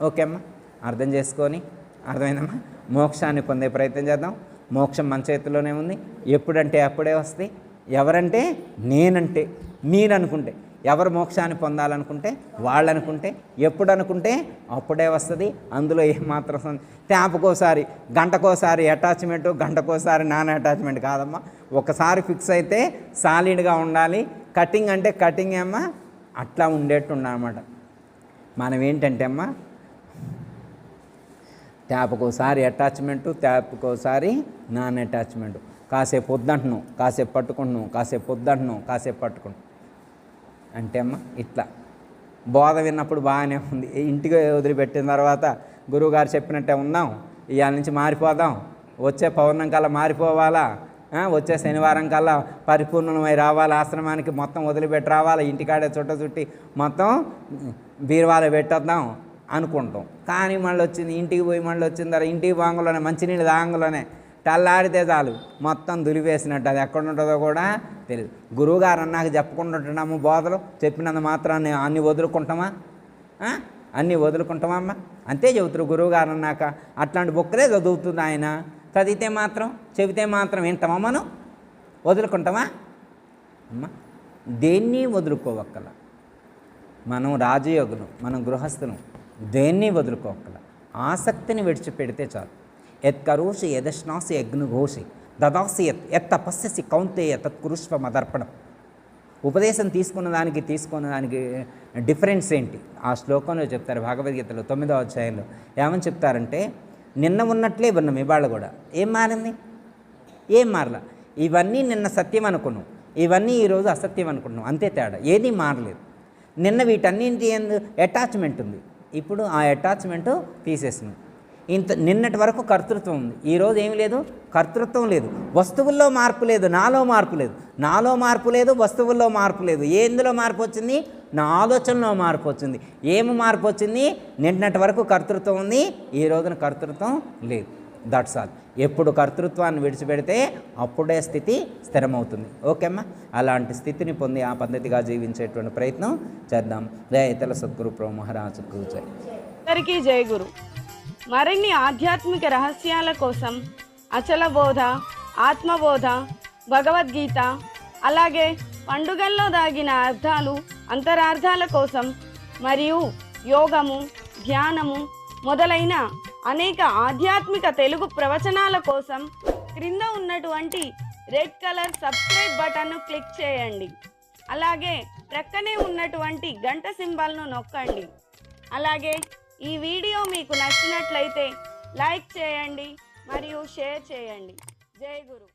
S1: ఓకే అమ్మా, అర్థం చేసుకొని, అర్థమైందమ్మా? మోక్షాన్ని పొందే ప్రయత్నం చేద్దాం. మోక్షం మన చేతిలోనే ఉంది. ఎప్పుడంటే అప్పుడే వస్తాయి. ఎవరంటే? నేనంటే, మీరనుకుంటే. ఎవరు మోక్షాన్ని పొందాలనుకుంటే వాళ్ళు అనుకుంటే, ఎప్పుడు అనుకుంటే అప్పుడే వస్తుంది. అందులో ఏమాత్రం ట్యాప్కోసారి గంటకోసారి అటాచ్మెంటు, గంటకోసారి నాన్ అటాచ్మెంట్ కాదమ్మా. ఒకసారి ఫిక్స్ అయితే సాలిడ్గా ఉండాలి. కటింగ్ అంటే కటింగ్ అమ్మా అట్లా ఉండేట్టు ఉండాలన్నమాట. మనం ఏంటంటే అమ్మా ట్యాప్కోసారి అటాచ్మెంటు, ట్యాప్కోసారి నాన్ అటాచ్మెంటు. కాసేపు వద్దంటున్నాం, కాసేపు పట్టుకుంటున్నాం, కాసేపు వద్దంటున్నాం, కాసేపు పట్టుకుంటున్నాం. అంటే అమ్మ ఇట్లా బోధ విన్నప్పుడు బాగానే ఉంది. ఇంటికి వదిలిపెట్టిన తర్వాత గురువుగారు చెప్పినట్టే ఉందాం, ఇవాళ నుంచి మారిపోదాం, వచ్చే పౌర్ణం కల్లా మారిపోవాలా, వచ్చే శనివారం కల్లా పరిపూర్ణమై రావాలి, ఆశ్రమానికి మొత్తం వదిలిపెట్టి రావాలి, ఇంటికాడే చుట్టి మొత్తం బీరువాలో పెట్టొద్దాం అనుకుంటాం. కానీ మళ్ళీ వచ్చింది, ఇంటికి పోయి మళ్ళీ వచ్చిన తర్వాత ఇంటికి బాంగులోనే మంచినీళ్ళు దాంగులోనే తెల్లాడితే చాలు మొత్తం దులిపేసినట్టు. అది ఎక్కడ ఉంటుందో కూడా తెలియదు. గురువుగారు అన్నాక చెప్పుకుంటూ ఉంటున్నాము బోధలు, చెప్పినంత మాత్రాన్ని అన్నీ వదులుకుంటామా? అన్నీ వదులుకుంటామా అమ్మ? అంతే చెబుతారు గురువుగారు అన్నాక. అట్లాంటి బుక్కలే చదువుతుంది ఆయన. చదివితే మాత్రం చెబితే మాత్రం వింటామా మనం? వదులుకుంటామా అమ్మ? దేన్ని వదులుకోవక్కల. మనం రాజయోగులు, మనం గృహస్థులు, దేన్ని వదులుకోవక్కల. ఆసక్తిని విడిచిపెడితే చాలు. యత్కరోషి యదశ్నాసి యజ్ఞఘోషి దదాసి యత్ తపస్యసి కౌంతేయ తత్కురుష్వ మదర్పణం. ఉపదేశం తీసుకున్న దానికి డిఫరెన్స్ ఏంటి? ఆ శ్లోకంలో చెప్తారు భగవద్గీతలో 9వ అధ్యాయంలో. ఏమని చెప్తారంటే, నిన్న ఉన్నట్లే ఉన్నాం ఇవాళ కూడా. ఏం మారింది? ఏం మారలా. ఇవన్నీ నిన్న సత్యం అనుకున్నాం, ఇవన్నీ ఈరోజు అసత్యం అనుకున్నాం, అంతే తేడా. ఏది మారలేదు. నిన్న వీటన్నింటి అటాచ్మెంట్ ఉంది, ఇప్పుడు ఆ అటాచ్మెంటు తీసేసినాం. నిన్నటి వరకు కర్తృత్వం ఉంది, ఈరోజు ఏమి లేదు, కర్తృత్వం లేదు. వస్తువుల్లో మార్పు లేదు, నాలో మార్పు లేదు. నాలో మార్పు లేదు, వస్తువుల్లో మార్పు లేదు. ఎందులో మార్పు వచ్చింది? నా ఆలోచనలో మార్పు వచ్చింది. ఏమి మార్పు వచ్చింది? నిన్నటి వరకు కర్తృత్వం ఉంది, ఈ రోజున కర్తృత్వం లేదు. That's all. ఎప్పుడు కర్తృత్వాన్ని విడిచిపెడితే అప్పుడే స్థితి స్థిరమవుతుంది. ఓకేమ్మా? అలాంటి స్థితిని పొంది ఆ పద్ధతిగా జీవించేటువంటి ప్రయత్నం చేద్దాం. జయ సద్గురు ప్రభు మహారాజుకు జై.
S3: అందరికీ జై గురు. మరిన్ని ఆధ్యాత్మిక రహస్యాల కోసం అచల బోధ, ఆత్మబోధ, భగవద్గీత, అలాగే పండుగల్లో దాగిన అర్థాలు, అంతరార్థాల కోసం మరియు యోగము, ధ్యానము మొదలైన అనేక ఆధ్యాత్మిక తెలుగు ప్రవచనాల కోసం క్రింద ఉన్నటువంటి రెడ్ కలర్ సబ్స్క్రైబ్ బటన్ను క్లిక్ చేయండి. అలాగే ప్రక్కనే ఉన్నటువంటి గంట సింబల్ను నొక్కండి. అలాగే ఈ వీడియో మీకు నచ్చినట్లయితే లైక్ చేయండి మరియు షేర్ చేయండి. జై గురు.